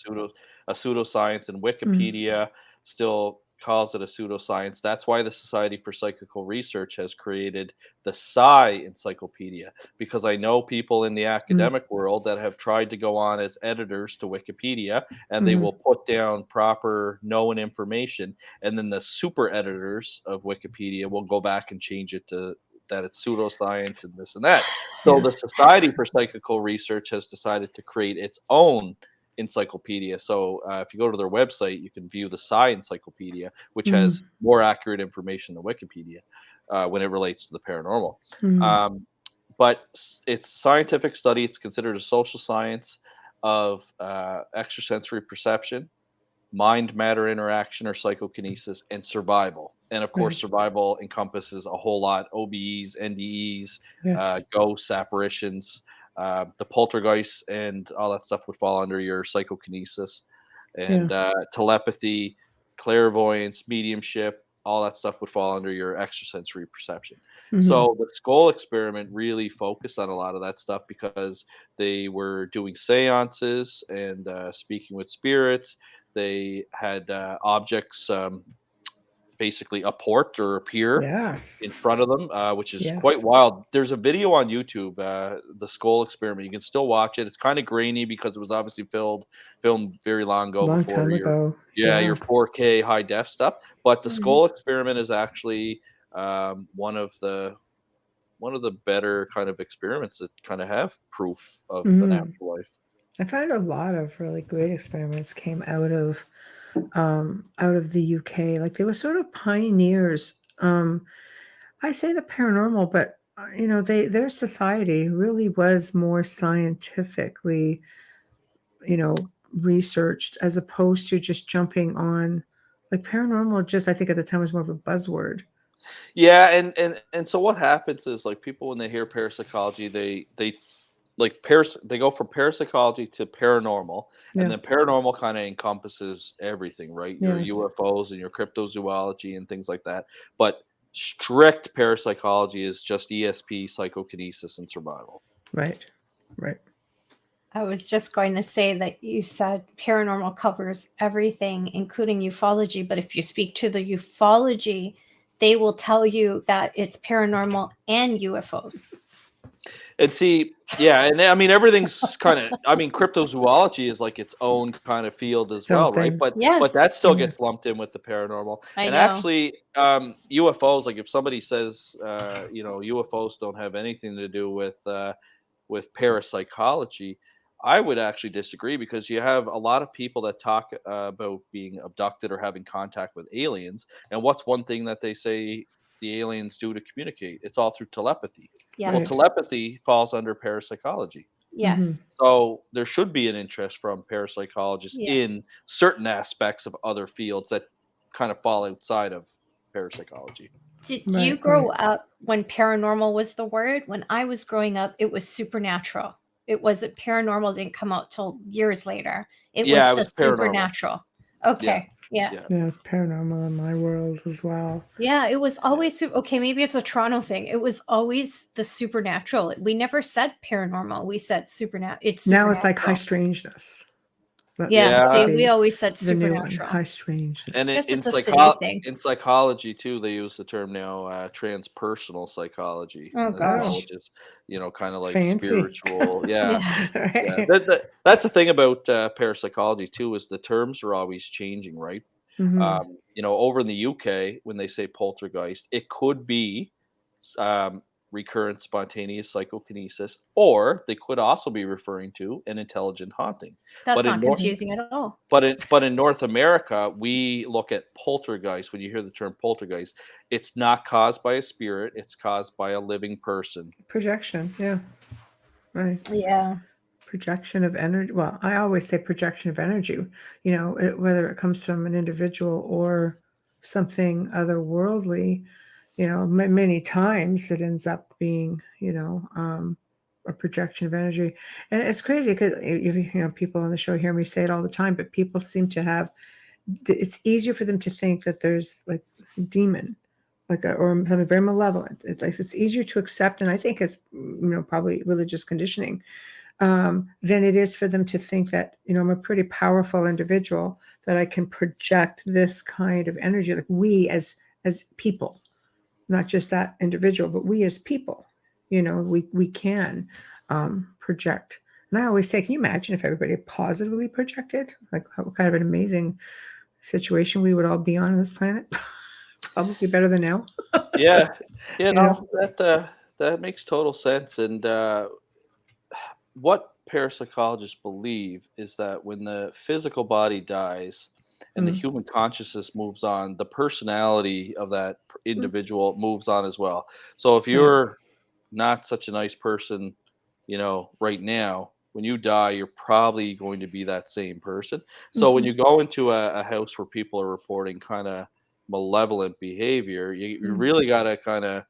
pseudoscience, and
Mm.
Wikipedia still calls it a pseudoscience. That's why the Society for Psychical Research has created the Psi Encyclopedia, because I know people in the
Mm.
academic world that have tried to go on as editors to Wikipedia, and they
Mhm.
will put down proper known information, and then the super editors of Wikipedia will go back and change it to that it's pseudoscience and this and that. So
Yeah.
the Society for Psychical Research has decided to create its own encyclopedia. So if you go to their website, you can view the Psi Encyclopedia, which has
Mhm.
more accurate information than Wikipedia when it relates to the paranormal.
Mhm.
Um, but it's scientific study. It's considered a social science of extrasensory perception, mind matter interaction or psychokinesis, and survival. And of course,
Right.
survival encompasses a whole lot: OBEs, NDEs,
Yes.
ghosts, apparitions, the poltergeists, and all that stuff would fall under your psychokinesis,
Yeah.
and telepathy, clairvoyance, mediumship. All that stuff would fall under your extrasensory perception.
Mhm.
So the skull experiment really focused on a lot of that stuff because they were doing seances and speaking with spirits. They had objects basically apport or appear
Yes.
in front of them, which is quite
Yes.
wild. There's a video on YouTube, the skull experiment. You can still watch it. It's kind of grainy because it was obviously filmed very long ago
Long
before
time
your
ago.
your
Yeah.
4K high def stuff. But the
Mhm.
skull experiment is actually one of the better kind of experiments that kind of have proof of an
Mhm.
afterlife.
I found a lot of really great experiments came out of the UK. Like they were sort of pioneers. I say the paranormal, but their society really was more scientifically, researched as opposed to just jumping on like paranormal. Just I think at the time was more of a buzzword.
Yeah, and so what happens is like people when they hear parapsychology, they like they go from parapsychology to paranormal, and
Yeah.
then paranormal kind of encompasses everything, right? Your
Yes.
UFOs and your cryptozoology and things like that. But strict parapsychology is just ESP, psychokinesis, and survival.
Right. Right.
I was just going to say that you said paranormal covers everything, including ufology. But if you speak to the ufology, they will tell you that it's paranormal and UFOs.
And see, yeah, and I mean everything's kind of. I mean, cryptozoology is like its own kind of field as well, right?
Something.
But
Yes,
that still
Yeah.
gets lumped in with the paranormal.
I
And
know.
actually, UFOs. Like if somebody says, UFOs don't have anything to do with parapsychology, I would actually disagree because you have a lot of people that talk about being abducted or having contact with aliens. And what's one thing that they say the aliens do to communicate? It's all through telepathy. Well,
Yes.
Right.
telepathy falls under parapsychology.
Mhm.
Yes.
So there should be an interest from parapsychologists
Yeah.
in certain aspects of other fields that kind of fall outside of parapsychology.
Did you
Right.
grow
Right.
up when paranormal was the word? When I was growing up, it was supernatural. It wasn't paranormal, didn't come out till years later. It
Yeah,
was
it
the
was paranormal.
supernatural.
Yeah,
Okay. Yeah.
yeah.
Yeah, it's paranormal in my world as well.
Yeah, it was
Yeah.
always okay, maybe it's a Toronto thing. It was always the supernatural. We never said paranormal. We said it's
Now it's like high
supernatural.
strangeness. That's
Yeah.
supposed to
See,
Yeah,
we
be
always said
the new one,
supernatural.
high
and
strangeness.
Guess it's a city thing.
in psychology too, they use the term now transpersonal psychology
Oh
as well,
Oh,
gosh.
which is kind of like
fancy.
spiritual. Yeah,
Yeah.
yeah.
Right.
That's the thing about parapsychology too, is the terms are always changing, right?
Hmm.
Over in the UK, when they say poltergeist, it could be s- um, recurrent spontaneous psychokinesis, or they could also be referring to an intelligent haunting.
That's
But in
not
North
confusing at all.
but in North America, we look at poltergeist. When you hear the term poltergeist, it's not caused by a spirit; it's caused by a living person.
Projection. Yeah. Right.
Yeah.
Projection of energy. Well, I always say projection of energy, whether it comes from an individual or something otherworldly, many times it ends up being, a projection of energy. And it's crazy because, people on the show hear me say it all the time, but people seem to have, it's easier for them to think that there's like demon, or something very malevolent. It's easier to accept. And I think it's, probably religious conditioning, than it is for them to think that, I'm a pretty powerful individual, that I can project this kind of energy. Like we as people, not just that individual, but we as people, we can project. And I always say, can you imagine if everybody positively projected? Like what kind of an amazing situation we would all be on this planet? Probably better than now. So,
Yeah,
you know,
that makes total sense. And what parapsychologists believe is that when the physical body dies and the
mm,
human consciousness moves on, the personality of that individual moves on as well. So if
yeah.
you're not such a nice person, right now, when you die, you're probably going to be that same person. So when
Hmm.
you go into a house where people are reporting kind of malevolent behavior, you
Mm,
really got to kind of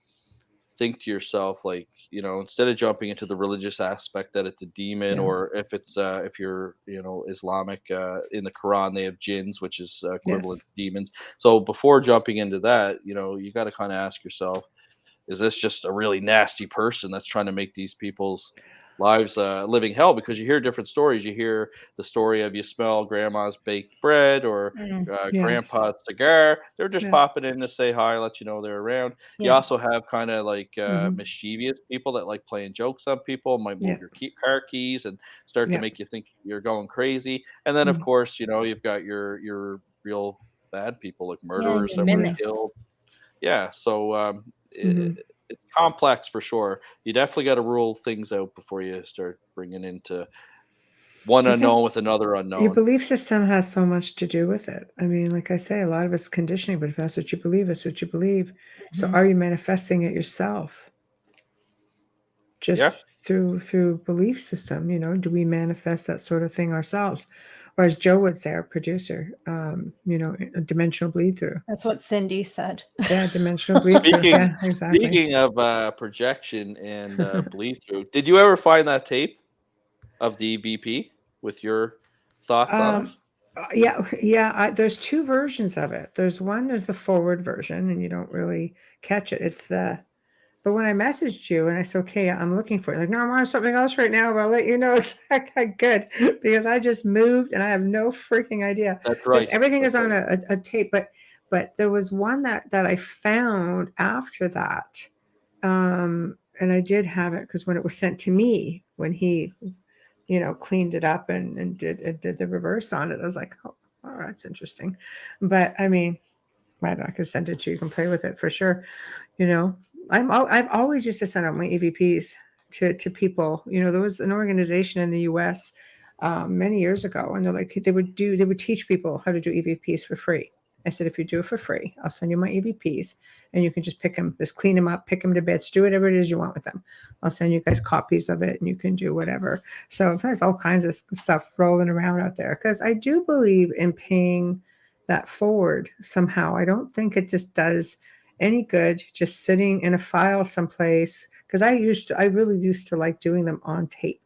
think to yourself, like, instead of jumping into the religious aspect that it's a demon,
yeah.
or if you're Islamic, in the Quran they have jinns, which is equivalent
Yes.
to demons. So before jumping into that, you got to kind of ask yourself, is this just a really nasty person that's trying to make these people's lives living hell? Because you hear different stories. You hear the story of, you smell grandma's baked bread, or
Mm.
Yes.
grandpa's cigar. They're just
Yeah.
popping in to say hi, let you know they're around. You
Yeah.
also have kind of like
Hmm.
mischievous people that like playing jokes on people, might
Yeah.
move your car keys and start to
Yeah.
make you think you're going crazy. And then of
Mm.
course, you've got your real bad people, like
Yeah.
murderers
Your
that want
Yeah.
to
mimics.
kill. Yeah, so
Hmm.
it's complex for sure. You definitely got to rule things out before you start bringing into one
I think
unknown with another
your
unknown.
belief system has so much to do with it. I mean, like I say, a lot of it's conditioning, but if that's what you believe, it's what you believe. So
Mhm.
are you manifesting it yourself
Yeah,
just through belief system? Do we manifest that sort of thing ourselves? Or as Joe would say, our producer, a dimensional bleed through.
That's what Cindy said.
Yeah, dimensional bleed through.
speaking
Yeah, exactly.
speaking of projection and bleed through, did you ever find that tape of the EVP with your thoughts on it?
Um, yeah. There's two versions of it. There's the forward version, and you don't really catch it. But when I messaged you and I said, okay, I'm looking for it, like, no, I'm on something else right now, but I'll let you know. It's like, good, because I just moved and I have no freaking idea,
That's
because
right.
everything
That's
is on
right.
a tape. But there was one that I found after that, and I did have it because when it was sent to me, when he cleaned it up and did the reverse on it. I was like, oh, that's interesting. But I mean, I could send it to you. You can play with it for sure. You know, I've always used to send out my EVPs to people. There was an organization in the U.S. Many years ago, and they would teach people how to do EVPs for free. I said, if you do it for free, I'll send you my EVPs, and you can just pick them, just clean them up, pick them to bits, do whatever it is you want with them. I'll send you guys copies of it, and you can do whatever. So there's all kinds of stuff rolling around out there, because I do believe in paying that forward somehow. I don't think it just does any good just sitting in a file someplace, because I really used to like doing them on tape.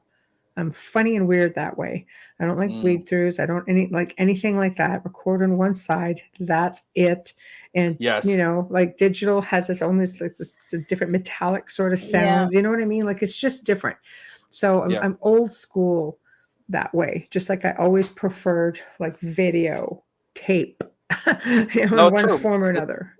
I'm funny and weird that way. I don't like
Mm,
bleed throughs. I don't like anything like that. Record on one side, that's it. And
yes.
like digital has its own this different metallic sort of
Yeah.
sound. You know what I mean? Like it's just different. So I'm,
Yeah.
I'm old school that way. Just like I always preferred like video tape,
No,
in one
true.
form or another.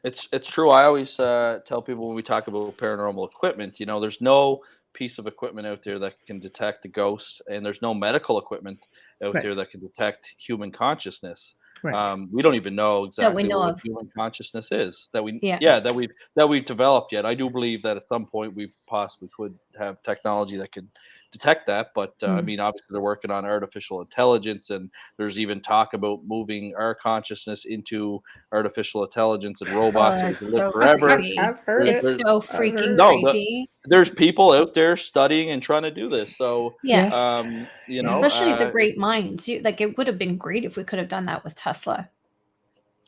It's true. I always tell people when we talk about paranormal equipment, there's no piece of equipment out there that can detect a ghost, and there's no medical equipment out
Right.
there that can detect human consciousness.
Right.
We don't even know
That we
exactly
know
what
of.
human consciousness is
Yeah.
that we've developed yet. I do believe that at some point we possibly could have technology that could detect that, but I
Mm.
mean, obviously they're working on artificial intelligence, and there's even talk about moving our consciousness into artificial intelligence and
Oh,
robots so we can
that's
live
so
forever.
creepy.
I've heard
It's
it.
There's
so
I've
freaking
heard it.
no,
creepy.
there's people out there studying and trying to do this. So,
Yes. Especially the
Yes.
great minds. Like it would have been great if we could have done that with Tesla.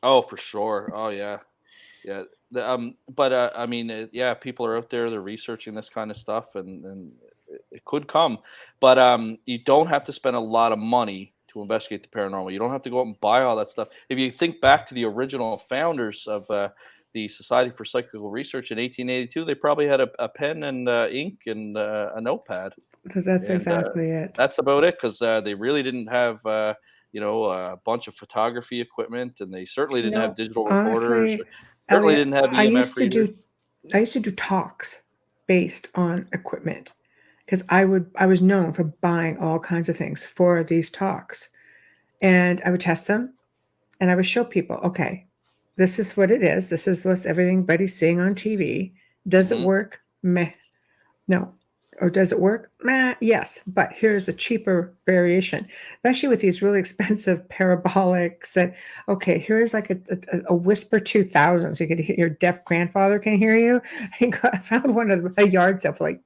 oh, for sure. Oh, yeah, yeah. But I mean, yeah, people are out there. They're researching this kind of stuff, and it could come. But you don't have to spend a lot of money to investigate the paranormal. You don't have to go out and buy all that stuff. If you think back to the original founders of the Society for Psychical Research in 1882, they probably had a pen and ink and a notepad,
Because that's
and
exactly it.
that's about it. Because they really didn't have a bunch of photography equipment, and they certainly didn't have
No.
digital recorders.
Honestly,
Certainly
Elliot,
didn't have EMF readers.
I used to do talks based on equipment because I was known for buying all kinds of things for these talks. And I would test them and I would show people, okay, this is what it is. This is what everybody's seeing on TV. Does it
Mhm.
work? Meh. No. Or does it work? Meh, yes. But here's a cheaper variation, especially with these really expensive parabolics. And okay, here's like a Whisper 2000, so you could hear your deaf grandfather can hear you. I found one at a yard sale for like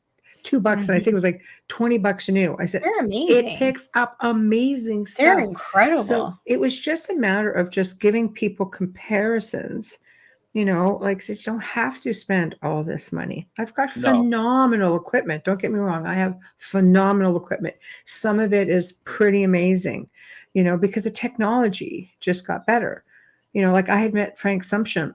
$2, and I think it was like $20 new. I said,
They're
it
amazing.
picks up amazing
They're
stuff.
incredible.
So it was just a matter of just giving people comparisons. Like you don't have to spend all this money. I've got
No.
phenomenal equipment. Don't get me wrong. I have phenomenal equipment. Some of it is pretty amazing, because the technology just got better. Like I had met Frank Sumption.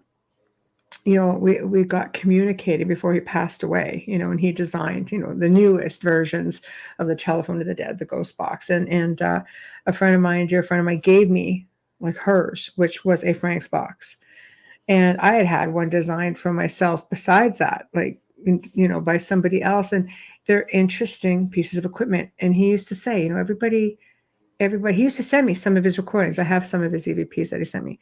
We got communicated before he passed away, and he designed, the newest versions of the telephone to the dead, the ghost box. And a dear friend of mine gave me like hers, which was a Frank's box. And I had one designed for myself besides that, like, by somebody else. And they're interesting pieces of equipment. And he used to say, everybody, he used to send me some of his recordings. I have some of his EVPs that he sent me.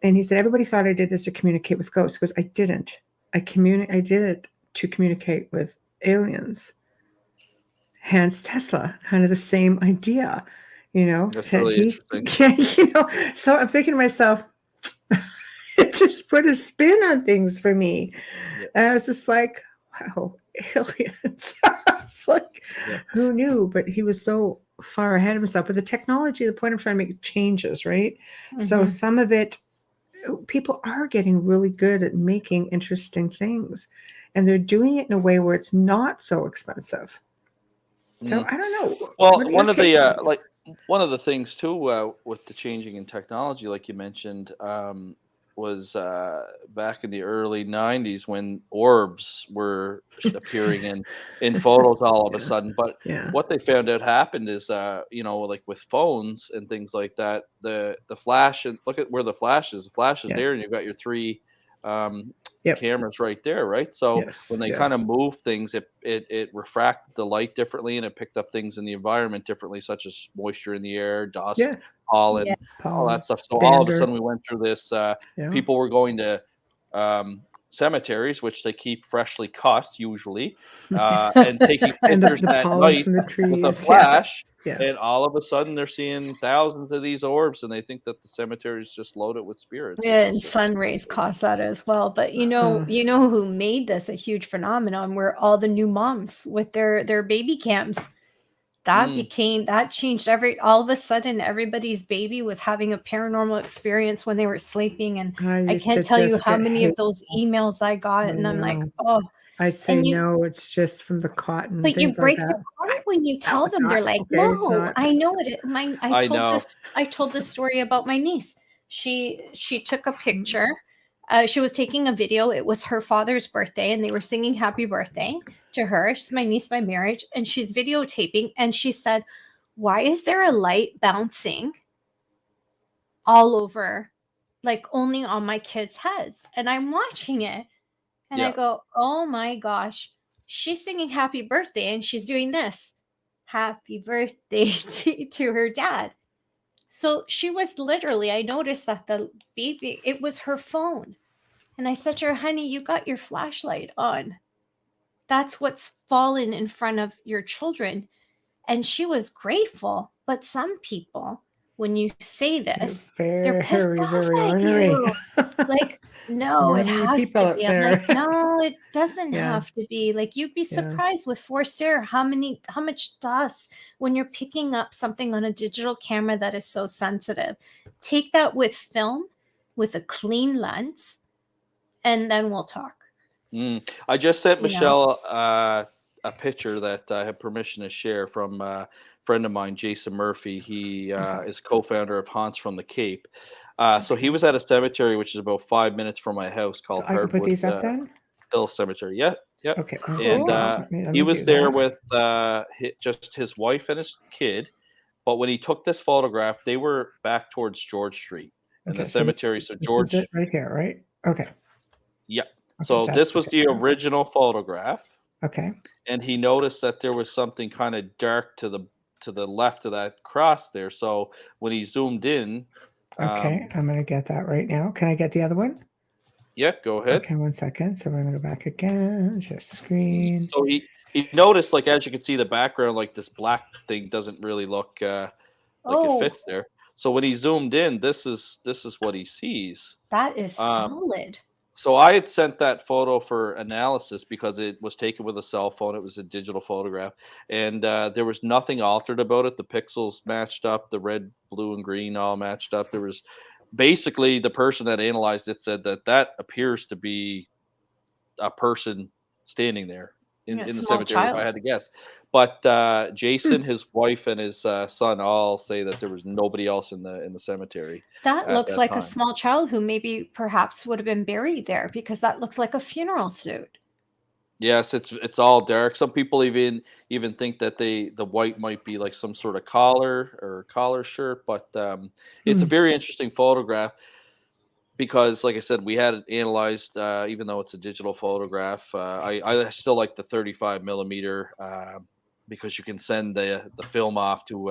And he said, everybody thought I did this to communicate with ghosts. Because I didn't. I did it to communicate with aliens. Hence Tesla, kind of the same idea,
That's
that
really
he,
interesting.
so I'm thinking to myself, it just put a spin on things for me.
Yeah.
And I was just like, wow, aliens. It's like,
Yeah.
who knew? But he was so far ahead of himself. But the technology, the point I'm trying to make changes, right? So
Mhm.
some of it, people are getting really good at making interesting things. And they're doing it in a way where it's not so expensive. So I don't know.
Well,
What are your take on it?
one of the things too with the changing in technology, like you mentioned, was back in the early '90s when orbs were appearing in photos all of a
Yeah.
sudden. But
Yeah.
what they found out happened is, like with phones and things like that, the flash, and look at where the flash is. The flash is
Yeah.
there, and you've got your three
Yep.
cameras right there, right? So
Yes.
when they kind of
Yes.
moved things, it refracted the light differently, and it picked up things in the environment differently, such as moisture in the air, dust,
Yeah.
Yeah.
pollen, all
Pollen.
that stuff. So all of a
Dander.
sudden we went through this.
Yeah.
People were going to cemeteries, which they keep freshly cut usually, and taking
And
pictures
the
at
pollen
night
from the
with a
trees. Yeah.
flash.
Yeah.
And all of a sudden, they're seeing thousands of these orbs, and they think that the cemetery is just loaded with spirits.
Yeah,
Which
and
is
sun rays cause that as well. But
Uh,
you know who made this a huge phenomenon were all the new moms with their baby cams. That changed all of a sudden everybody's baby was having a paranormal experience when they were sleeping. And
I
I
used
can't
to
tell you
just
how
get
many
hate.
of those emails I got.
I
And I'm like,
know.
oh,
I'd say
and you
no, it's just from the cotton,
but you
things like
break their
that.
heart when you
No,
tell
it's
them. They're
not.
like,
Okay, it's
no,
not.
I know it.
I know.
I told this story about my niece. She took a picture. She was taking a video. It was her father's birthday, and they were singing happy birthday to her. She's my niece by marriage, and she's videotaping. And she said, why is there a light bouncing all over, like only on my kids' heads? And I'm watching it and I
Yeah.
go, oh my gosh, she's singing happy birthday and she's doing this happy birthday to her dad. So she was literally, I noticed that the baby, it was her phone. And I said to her, honey, you got your flashlight on. That's what's fallen in front of your children. And she was grateful. But some people, when you say this, they're pissed
Very,
off
very
at
ornery.
you. Like, no, it
Ornery
has
people
to
out
be. I'm
there.
like, no, it doesn't
Yeah.
have to be. Like, you'd be
Yeah.
surprised with forced air how much dust when you're picking up something on a digital camera that is so sensitive. Take that with film, with a clean lens, and then we'll talk.
I just sent
You know?
Michelle a picture that I have permission to share from a friend of mine, Jason Murphy. He is co-founder of Haunts from the Cape. So he was at a cemetery which is about 5 minutes from my house
So
called
I can put
Hardwood
these up then?
Hill Cemetery. Yeah, yeah.
Okay. One
Cool.
second.
And
Let me
he was
do
there
that.
with just his wife and his kid. But when he took this photograph, they were back towards George Street in
Okay,
the
so
cemetery. So
this is
George,
it right here, right? Okay.
yeah.
Okay,
So
that's
this was
okay.
the original photograph.
Okay.
And he noticed that there was something kind of dark to the left of that cross there. So when he zoomed in,
Okay. I'm going to get that right now. Can I get the other one?
yeah, go ahead.
Okay, 1 second. So we're going to go back again. Share screen.
So he noticed, like, as you can see, the background, like this black thing doesn't really look like it fits there. So when he zoomed in, this is what he sees.
That is
Um,
solid.
So I had sent that photo for analysis because it was taken with a cell phone. It was a digital photograph, and there was nothing altered about it. The pixels matched up, the red, blue, and green all matched up. There was basically, the person that analyzed it said that appears to be a person standing there
A
in the
small
cemetery, if I
child.
had to guess. But Jason, his wife, and his son all say that there was nobody else in the cemetery
That
at
looks
that
like a
time.
small child who maybe perhaps would have been buried there, because that looks like a funeral suit.
Yes, it's all dark. Some people even think that the white might be like some sort of collar shirt, but it's a
Hmm.
very interesting photograph because, like I said, we had it analyzed. Even though it's a digital photograph, I still like the 35 millimeter because you can send the film off to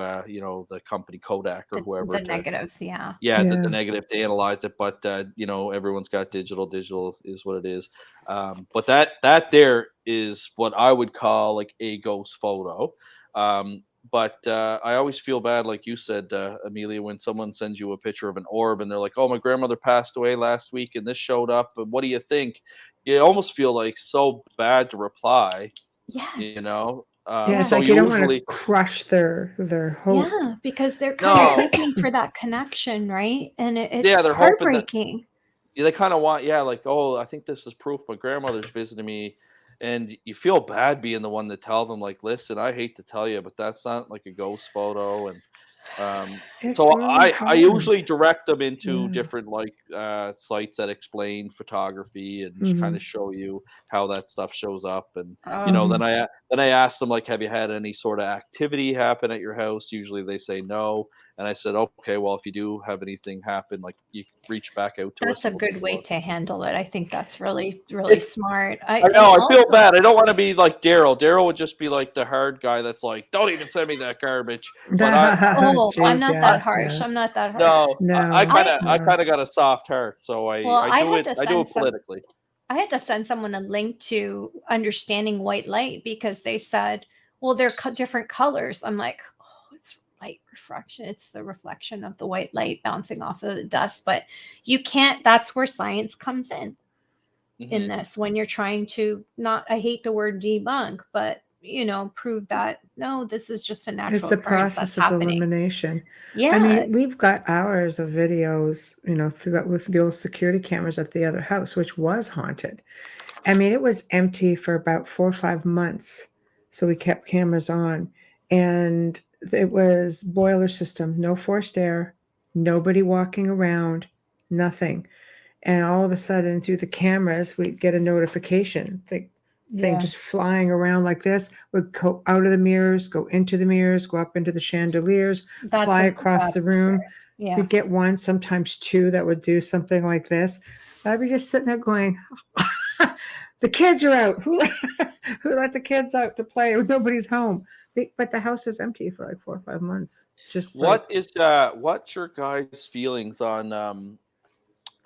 the company Kodak or whoever
The
to
negatives, yeah.
yeah,
Yeah.
the negative to analyze it, but everyone's got digital. Digital is what it is. But that there is what I would call like a ghost photo. But I always feel bad, like you said, Amelia, when someone sends you a picture of an orb and they're like, "Oh, my grandmother passed away last week, and this showed up. And what do you think?" You almost feel like so bad to reply,
Yes.
Yeah, it's
so
like you don't want to
usually,
crush their hope.
Yeah, because they're kind of
no,
hoping for that connection, right? And
yeah,
it's
they're hoping that.
heartbreaking.
Yeah, they kind of want, yeah, like, oh, I think this is proof my grandmother's visiting me, and you feel bad being the one to tell them, like, listen, I hate to tell you, but that's not like a ghost photo, and
It's
so
really
I
hard.
usually direct them into
Yeah.
different like sites that explain photography and
Mhm.
kind of show you how that stuff shows up, and
Oh,
then I ask them, like, have you had any sort of activity happen at your house? Usually they say no, and I said, okay, well, if you do have anything happen, like, you reach back out to us
that's a
and we'll take
good
a
way
look.
to handle it. I think that's really, really
It's
smart.
I
And
know, I feel
also,
bad. I don't want to be like Daryl. Daryl would just be like the hard guy that's like, don't even send me that garbage. But
oh, I'm
Jeez,
not
yeah,
that harsh.
yeah.
I'm not that harsh.
no, I
No,
kind
I
of I
no.
kind of got a soft heart, so
well,
I do it politically.
I had to send someone a link to Understanding White Light, because they said, well, they're different colors. I'm like, oh, it's light refraction. It's the reflection of the white light bouncing off of the dust. But you can't, that's where science comes in
Mhm.
this, when you're trying to, not, I hate the word debunk, but prove that no, this is just a
It's
natural
the
occurrence that's
process of
happening.
elimination. I
Yeah.
mean, we've got hours of videos, throughout with the old security cameras at the other house, which was haunted. I mean, it was empty for about 4 or 5 months. So we kept cameras on, and it was boiler system, no forced air, nobody walking around, nothing. And all of a sudden, through the cameras, we'd get a notification. Like, thing
Yeah.
just flying around like this, would go out of the mirrors, go into the mirrors, go up into the chandeliers, fly across the room.
Scary. Yeah.
You'd get one, sometimes two, that would do something like this. I'd be just sitting there going, the kids are out. Who let the kids out to play? Nobody's home. But the house is empty for like 4 or 5 months. Just like,
What's your guys' feelings on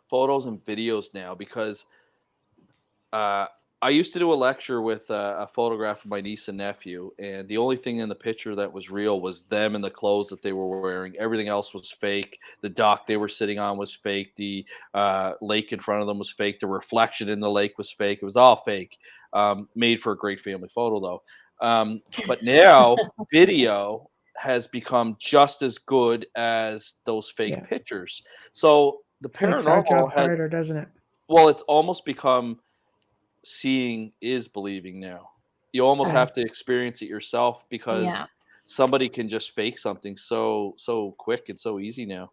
photos and videos now? Because uh, I used to do a lecture with a photograph of my niece and nephew, and the only thing in the picture that was real was them and the clothes that they were wearing. Everything else was fake. The dock they were sitting on was fake. The lake in front of them was fake. The reflection in the lake was fake. It was all fake. Made for a great family photo, though. But now video has become just as good as those fake
yeah,
pictures. So the
makes our job
paranormal has,
harder, doesn't it?
well, it's almost become seeing is believing now. You almost
Oh,
have to experience it yourself because
Yeah.
somebody can just fake something so quick and so easy now.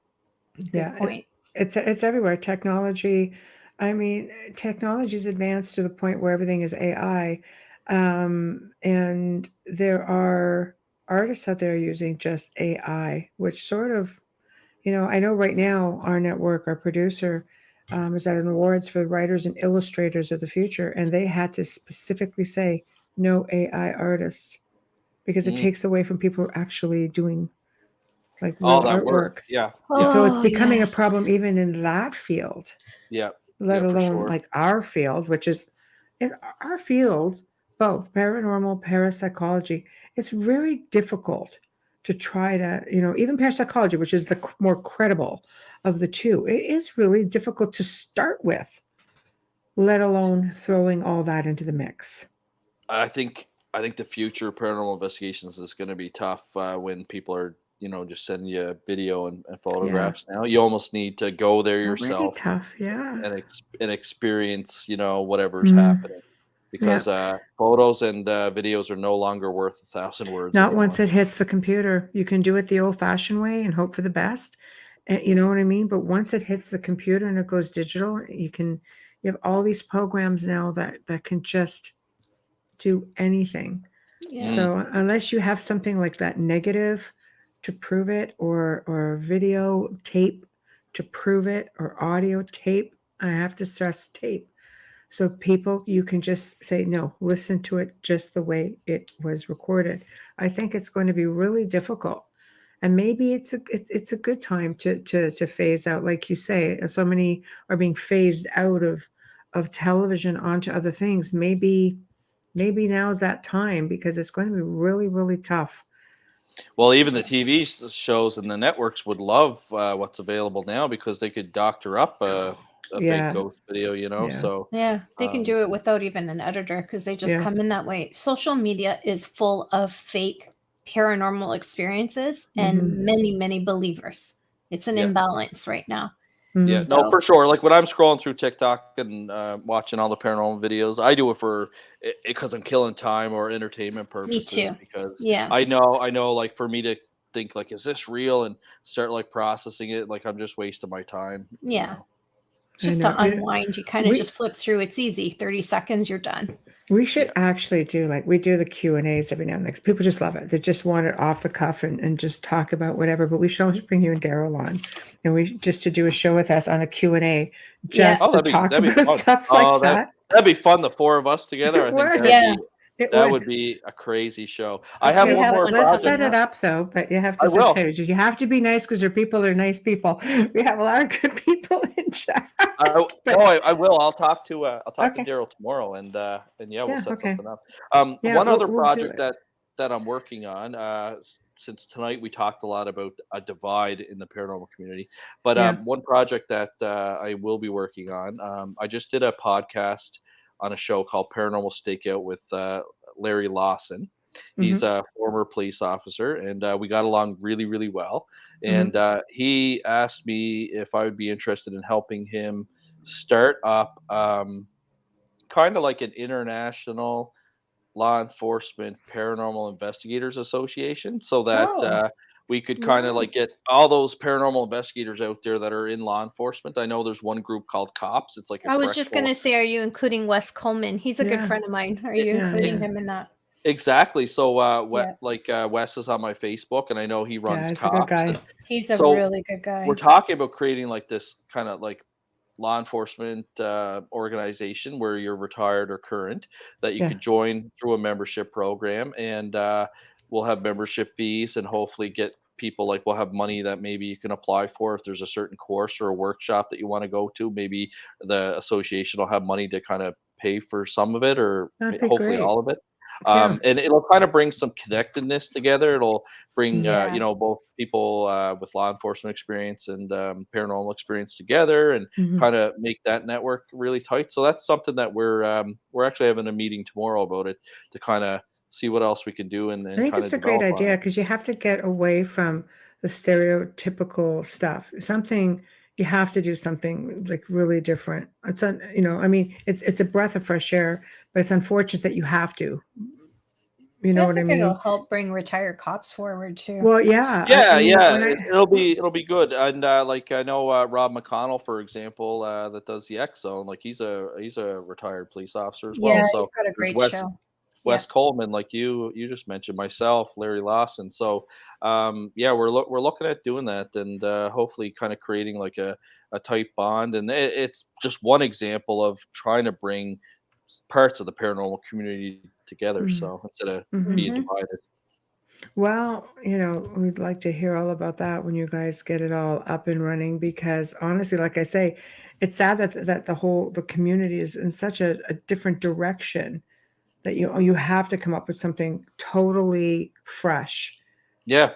Good
yeah.
point.
It's everywhere. Technology. I mean, technology's advanced to the point where everything is AI, and there are artists out there using just AI, which sort of, I know right now our network, our producer, is at an awards for writers and illustrators of the future, and they had to specifically say no AI artists because it
Mm.
takes away from people actually doing like real
All that work.
artwork.
Yeah.
And
Yeah.
so it's
Oh,
becoming a
yes.
problem even in that field,
Yeah.
let
Yeah, for
alone
sure.
like our field, which is in our field, both paranormal, parapsychology. It's very difficult to try to, even parapsychology, which is the more credible of the two. It is really difficult to start with, let alone throwing all that into the mix.
I think I think the future of paranormal investigations is going to be tough when people are, just sending you video and
Yeah,
photographs now. You almost need to go there
it's already
yourself
tough. Yeah.
and experience, whatever's
Mm,
happening,
yeah.
because photos and videos are no longer worth 1,000 words
Not once
anymore.
it hits the computer. You can do it the old-fashioned way and hope for the best. You know what I mean? But once it hits the computer and it goes digital, you have all these programs now that can just do anything.
Yeah.
Mm.
So unless you have something like that negative to prove it, or video tape to prove it, or audio tape, I have to stress tape. So people, you can just say, no, listen to it just the way it was recorded. I think it's going to be really difficult. And maybe it's a good time to phase out, like you say. So many are being phased out of television onto other things. Maybe now's that time, because it's going to be really, really tough.
Well, even the TV shows and the networks would love what's available now because they could doctor up a fake
Yeah,
ghost video,
yeah,
So,
Yeah, they can
um,
do it without even an editor because they just
yeah.
come in that way. Social media is full of fake paranormal experiences and
Mm-hmm.
many, many believers. It's an
yeah,
imbalance right now.
yeah,
Mm-hmm.
no,
So,
for sure. Like when I'm scrolling through TikTok and watching all the paranormal videos, I do it for because I'm killing time or entertainment
me
purposes.
too.
Because
Yeah.
I know, like for me to think like, is this real, and start like processing it, like I'm just wasting my time.
Yeah.
I
Just
know.
to unwind, you kind of
We
just flip through. It's easy. 30 seconds, you're done.
We should
Yeah.
actually do, like, we do the Q&As every now and then. People just love it. They just want it off the cuff and just talk about whatever. But we should always bring you and Daryl on, and we just to do a show with us on a Q&A,
Yeah.
just
Oh,
to
that'd
talk
be
about
fun.
stuff
Oh,
like that.
that'd be fun. The four of us together.
It
I think
would.
Yeah.
It
that
would.
would be a crazy show. I have
We
Okay,
one
have
more
like
let's
project.
set it
yeah.
up though. But you have
I
to just
will.
say, you have to be nice, because your people are nice people. We have a lot of good people in chat.
No,
But
I will. I'll talk to
okay,
Daryl tomorrow, and yeah, we'll
yeah,
set
okay,
something up.
yeah,
One other
we'll do
project
it.
that I'm working on. Since tonight we talked a lot about a divide in the paranormal community, but
Yeah.
one project that I will be working on. I just did a podcast on a show called Paranormal Stakeout with Larry Lawson. He's
Mm-hmm.
a former police officer, and we got along really, really well.
Mm-hmm.
And he asked me if I would be interested in helping him start up kind of like an international law enforcement paranormal investigators association, so that
Oh,
we could kind of like get all those paranormal investigators out there that are in law enforcement. I know there's one group called COPS. It's like a
I was just
correctional.
going to say, are you including Wes Coleman? He's a good
Yeah.
friend of mine. Are you
Yeah,
including
yeah.
him in that?
Exactly. So
Yeah.
Wes is on my Facebook, and I know he runs
he's a good
COPS.
guy.
And
He's a
so
really good guy.
we're talking about creating like this kind of like law enforcement organization where you're retired or current that you
Yeah.
could join through a membership program, and we'll have membership fees and hopefully get people, like we'll have money that maybe you can apply for if there's a certain course or a workshop that you want to go to. Maybe the association will have money to kind of pay for some of it, or
That'd be
hopefully
great.
all of it.
Yeah.
And it'll kind of bring some connectedness together. It'll bring
Yeah.
both people with law enforcement experience and paranormal experience together, and
Mhm.
kind of make that network really tight. So that's something that we're actually having a meeting tomorrow about it, to kind of see what else we can do and
I think
kind
it's
of
a great
develop on
idea
it.
because you have to get away from the stereotypical stuff. You have to do something like really different. It's I mean, it's a breath of fresh air, but it's unfortunate that you have to. You know
I
what I
think it'll
mean?
help bring retired cops forward too.
Well, yeah.
Yeah,
I mean,
yeah,
when
it'll be good. And like I know Rob McConnell, for example, that does the X Zone. Like he's a retired police officer as well.
Yeah, he's
So
got a
there's
great show. Yeah.
Wes Coleman, like you just mentioned, myself, Larry Lawson. So yeah, we're looking at doing that, and hopefully kind of creating like a tight bond. And it's just one example of trying to bring parts of the paranormal community together.
Mhm.
So instead of
Mhm.
being
Mhm.
divided.
Well, we'd like to hear all about that when you guys get it all up and running because honestly, like I say, it's sad that the community is in such a different direction that you have to come up with something totally fresh,
Yeah.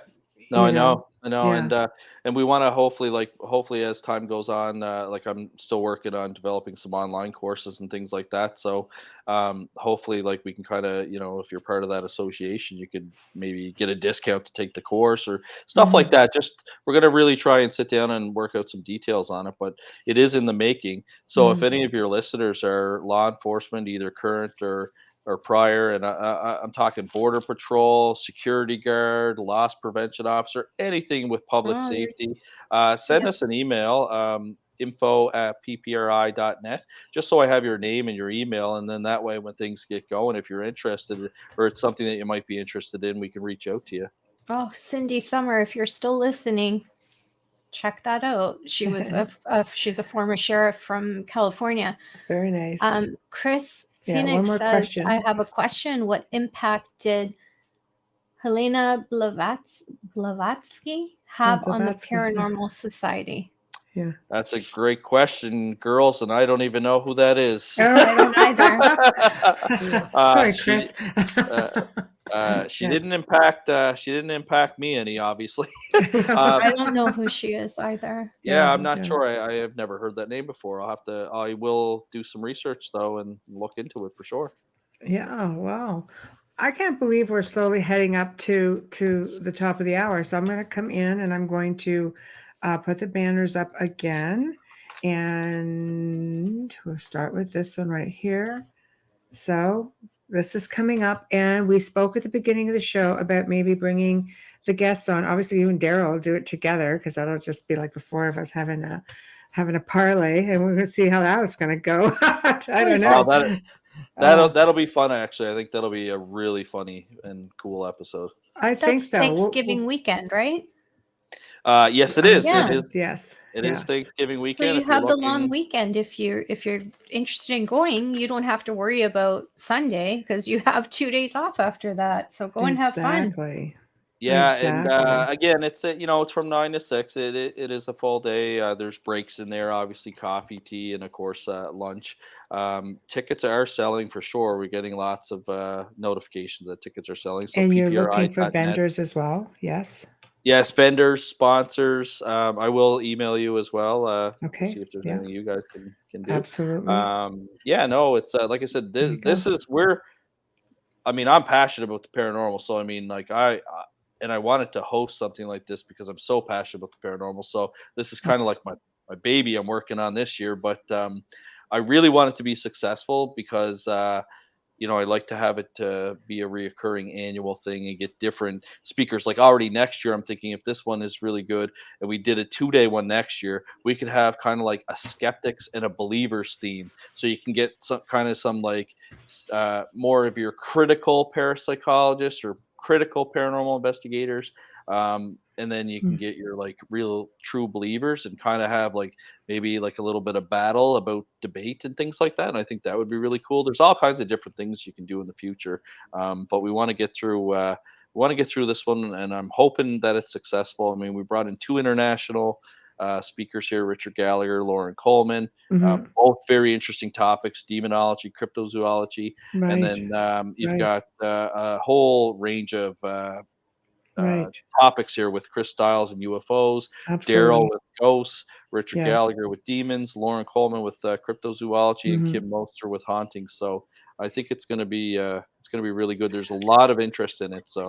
No,
you know?
I know,
Yeah.
and we want to hopefully as time goes on, like I'm still working on developing some online courses and things like that. So, hopefully, like we can kind of, if you're part of that association, you could maybe get a discount to take the course or stuff like
Mhm.
that. Just we're gonna really try and sit down and work out some details on it, but it is in the making. So, if
Mhm.
any of your listeners are law enforcement, either current or prior, and I'm talking border patrol, security guard, loss prevention officer, anything with public
Oh,
safety, send
yeah.
us an email, info@ppri.net, just so I have your name and your email, and then that way when things get going, if you're interested or it's something that you might be interested in, we can reach out to you.
Oh, Cindy Summer, if you're still listening, check that out. She's a former sheriff from California.
Very nice.
Chris
Yeah, one
Phoenix
more
says,
question.
I have a question. What impact did Helena Blavatsky have on the
Blavatsky, yeah.
Paranormal Society?
Yeah.
That's a great question, girls, and I don't even know who that is.
Oh.
I don't either.
Sorry,
She
Chris.
she
Yeah.
didn't impact me any, obviously.
I don't know who she is either.
Yeah,
Yeah,
I'm not
yeah.
sure. I have never heard that name before. I will do some research though and look into it for sure.
Yeah, wow. I can't believe we're slowly heading up to the top of the hour. So I'm going to come in and I'm going to put the banners up again. And we'll start with this one right here. So this is coming up. And we spoke at the beginning of the show about maybe bringing the guests on. Obviously, you and Daryl will do it together because that'll just be like the four of us having a parlay. And we're going to see how that's going to go. I don't
Wow,
know.
that'll be fun actually. I think that'll be a really funny and cool episode.
I think
That's
so.
Thanksgiving weekend, right?
Yes, it is.
Yeah.
Yes.
It is Thanksgiving
So
weekend.
you
If you're
have the long
looking,
weekend. If you're interested in going, you don't have to worry about Sunday because you have 2 days off after that. So go and have fun.
Exactly.
yeah, and
Exactly.
again, it's from 9 to 6. It is a full day. There's breaks in there, obviously coffee, tea, and of course lunch. Tickets are selling for sure. We're getting lots of notifications that tickets are selling. So
And you're looking for
ppri.net.
vendors as well? Yes.
Yes, vendors, sponsors. I will email you as well.
Okay.
See if there's
Yeah,
anything you guys can do.
absolutely.
Yeah, no, it's like I said,
There you
this
go.
is where I mean, I'm passionate about the paranormal, so I mean, like and I wanted to host something like this because I'm so passionate about the paranormal. So this is kind of like my baby I'm working on this year, but I really want it to be successful because I'd like to have it be a reoccurring annual thing and get different speakers. Like already next year, I'm thinking if this one is really good and we did a 2-day one next year, we could have kind of like a skeptics and a believers theme. So you can get some like more of your critical parapsychologists or critical paranormal investigators. And then you can
Mm.
get your like real true believers and kind of have like maybe like a little bit of battle about debate and things like that. And I think that would be really cool. There's all kinds of different things you can do in the future, but we want to get through. This one, and I'm hoping that it's successful. I mean, we brought in 2 international speakers here: Richard Gallagher, Lauren Coleman.
Mhm.
Both very interesting topics: demonology, cryptozoology, and
Right.
then you've
Right.
got a whole range of uh,
Right.
topics here with Chris Stiles and UFOs, Daryl
Absolutely.
with ghosts, Richard
Yeah.
Gallagher with demons, Lauren Coleman with cryptozoology, and
Mhm.
Kim Moster with hauntings. So I think it's gonna be really good. There's a lot of interest in it. So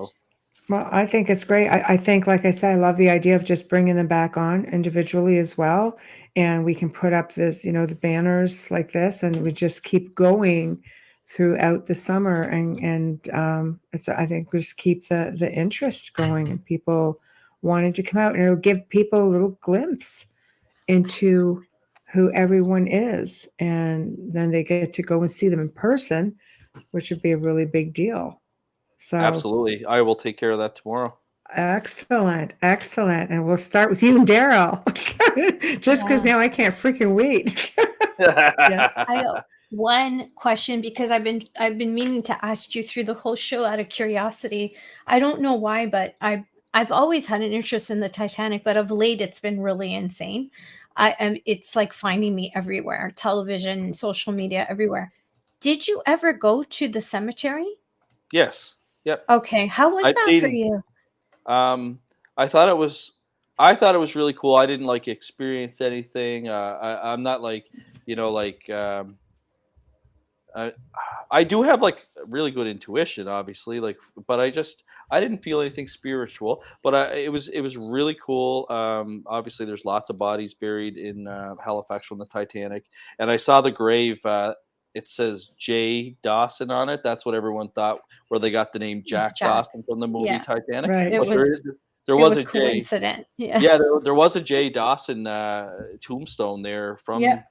Well, I think it's great. I think, like I said, I love the idea of just bringing them back on individually as well. And we can put up the banners like this, and we just keep going throughout the summer. And I think we just keep the interest going and people wanting to come out, and it'll give people a little glimpse into who everyone is. And then they get to go and see them in person, which would be a really big deal. So
absolutely, I will take care of that tomorrow.
excellent, excellent. And we'll start with you and Daryl. Just because
Yeah.
now I can't freaking wait.
Yes. One question, because I've been meaning to ask you through the whole show out of curiosity. I don't know why, but I've always had an interest in the Titanic, but of late it's been really insane. It's like finding me everywhere, television, social media, everywhere. Did you ever go to the cemetery?
Yes. Yep.
Okay, how was
I've
that for
seen.
you?
Um, I thought it was. I thought it was really cool. I didn't like experience anything. I'm not like, like I I do have like really good intuition, obviously, like, but I didn't feel anything spiritual. But it was really cool. Obviously, there's lots of bodies buried in Halifax from the Titanic, and I saw the grave. It says J. Dawson on it. That's what everyone thought, where they got the name
It's
Jack
Jack.
Dawson from the movie
Yeah,
Titanic.
Right.
it
But
was
there
it
was
was
a J.
coincident. Yeah.
Yeah, there was a J. Dawson tombstone there
Yeah.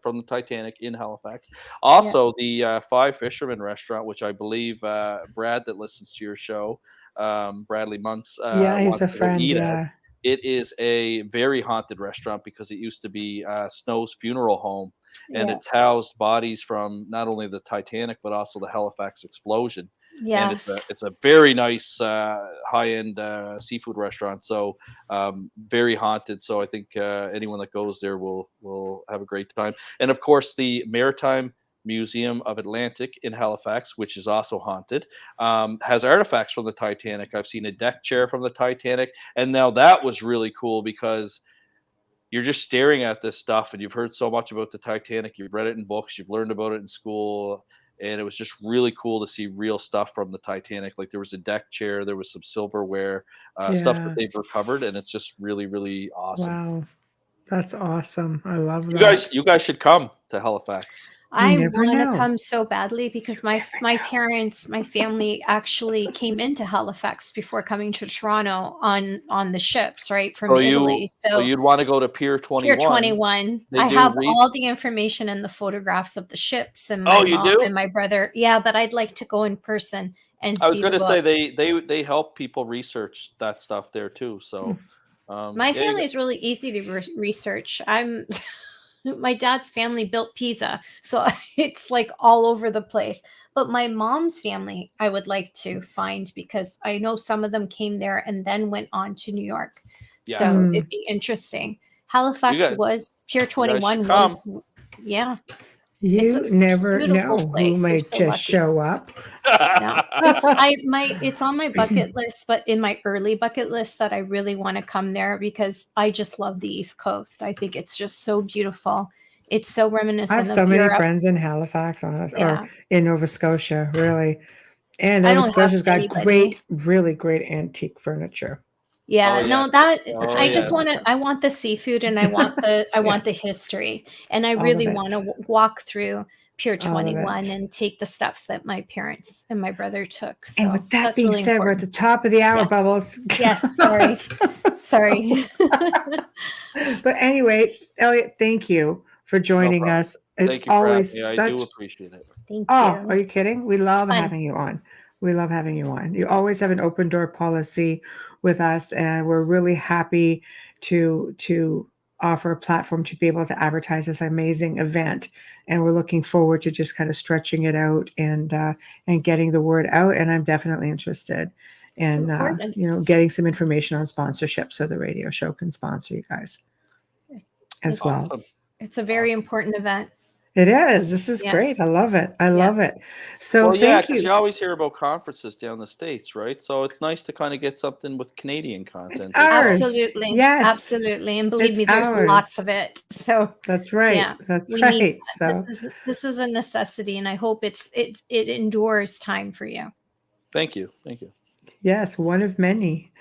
from the Titanic in Halifax.
Yeah.
Also, the Five Fishermen restaurant, which I believe Brad, that listens to your show, Bradley Monks,
Yeah, he's
wants
a
to go
friend.
eat at.
Yeah.
It is a very haunted restaurant because it used to be Snow's funeral home, and
Yeah.
it's housed bodies from not only the Titanic but also the Halifax explosion. And it's a
Yes.
it's a very nice high end seafood restaurant. So very haunted. So I think anyone that goes there will have a great time. And of course, the Maritime Museum of Atlantic in Halifax, which is also haunted, has artifacts from the Titanic. I've seen a deck chair from the Titanic, and now that was really cool because you're just staring at this stuff and you've heard so much about the Titanic, you've read it in books, you've learned about it in school, and it was just really cool to see real stuff from the Titanic. Like there was a deck chair, there was some silverware, stuff that
Yeah.
they've recovered, and it's just really, really awesome.
Wow. That's awesome. I love
You
that.
guys, you guys should come to Halifax.
You
I
never
want to
know.
come so badly because my parents, my family actually came into Halifax before coming to Toronto on the ships, right, from
So
Italy. So
you'd want to go to Pier
Pier
21.
21.
They
I
do
have all the information and the photographs of the ships, and my
Oh, you
mom
do?
and my brother. Yeah, but I'd like to go in person and
I was
see the
gonna say
books.
they help people research that stuff there too. So
My
yeah, you
family
got,
is really easy to research. I'm my dad's family built Pisa, so it's like all over the place. But my mom's family, I would like to find because I know some of them came there and then went on to New York.
yeah,
So
Mm.
it'd be interesting.
you
Halifax
got
was Pier
you guys should
21
come.
was, yeah, it's a
You never
beautiful
know who
place. You're
might
so
just
lucky.
show up.
Yeah, it's on my bucket list, but in my early bucket list that I really want to come there because I just love the East Coast. I think it's just so beautiful. It's so
I have
reminiscent
so
of
many
Europe.
friends in Halifax, or
Yeah,
in Nova Scotia, really. And
I
Nova
don't have
Scotia's got
anybody.
really great antique furniture.
Oh
Yeah, no,
yes.
that
Oh
I
Really
just
yes.
want to. I
gorgeous.
want the seafood and I want the
Yes,
history, and I
all of
really want
it.
to walk through. pure
All of
21
it.
and take the steps that my parents and my brother took. So
And with that
that's
being
really
said, we're at
important.
the top of the hour,
Yes.
Bubbles.
Yes, sorry. Sorry.
But anyway, Elliott, thank you for joining
problem.
us. It's
Thank you for having
always
me. I
such.
do appreciate it.
Thank
Oh,
you.
are you kidding? We love
fun.
having you on. We love having you on. You always have an open door policy with us, and we're really happy to offer a platform to be able to advertise this amazing event. And we're looking forward to just kind of stretching it out and getting the word out. And I'm definitely interested in
important.
getting some information on sponsorship so the radio show can sponsor you guys as
It's-
well.
Awesome.
It's a very important event.
It is. This is
Yes.
great. I love it. I love it. So
Well, yeah,
thank
because
you.
you always hear about conferences down the States, right? So it's nice to kind of get something with Canadian content.
It's ours.
Absolutely.
Yes.
Absolutely. And believe
It's
me, there's
ours.
lots of it. So
That's right.
yeah,
That's
we
right.
need
So
this is a necessity, and I hope it endures time for you.
Thank you. Thank you.
yes, one of many.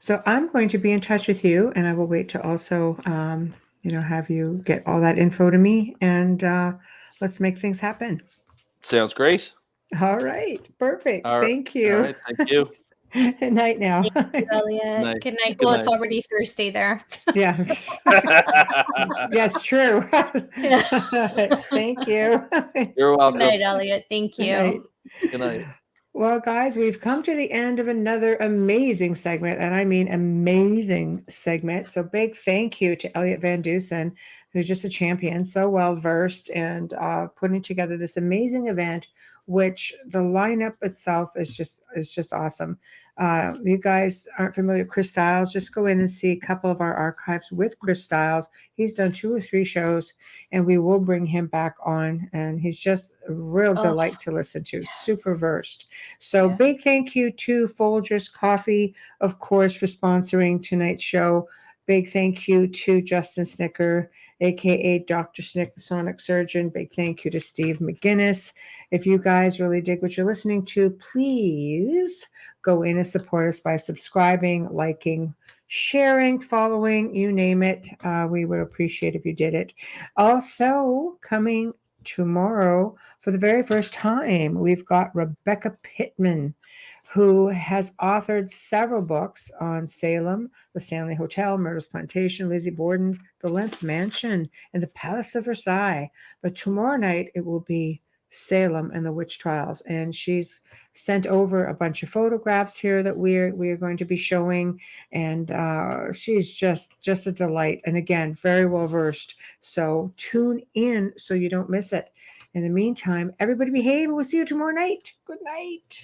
So I'm going to be in touch with you, and I will wait to also have you get all that info to me, and let's make things happen.
Sounds great.
All right. Perfect.
All right.
Thank you.
All right. Thank you.
Good night now.
Thank you, Elliott.
Night.
Good night.
Good
Well, it's
night.
already Thursday there.
Yes. Yes, true. Thank you.
You're
Good
welcome.
night, Elliott. Thank
Good
you.
night.
Good night.
Well, guys, we've come to the end of another amazing segment, and I mean amazing segment. So big thank you to Elliott Van Dusen, who's just a champion, so well versed and putting together this amazing event, which the lineup itself is just awesome. You guys aren't familiar with Chris Stiles, just go in and see a couple of our archives with Chris Stiles. He's done 2 or 3 shows, and we will bring him back on, and he's just a real delight to listen to.
Yes.
Super versed. So
Yes.
big thank you to Folgers Coffee, of course, for sponsoring tonight's show. Big thank you to Justin Snicker, aka Dr. Snick, the Sonic Surgeon. Big thank you to Steve McGinnis. If you guys really dig what you're listening to, please go in and support us by subscribing, liking, sharing, following, you name it. We would appreciate if you did it. Also, coming tomorrow for the very first time, we've got Rebecca Pittman, who has authored several books on Salem, the Stanley Hotel, Murder's Plantation, Lizzie Borden, the Length Mansion, and the Palace of Versailles. But tomorrow night, it will be Salem and the witch trials, and she's sent over a bunch of photographs here that we're going to be showing, and she's just a delight, and again, very well versed. So tune in so you don't miss it. In the meantime, everybody behave, and we'll see you tomorrow night. Good night.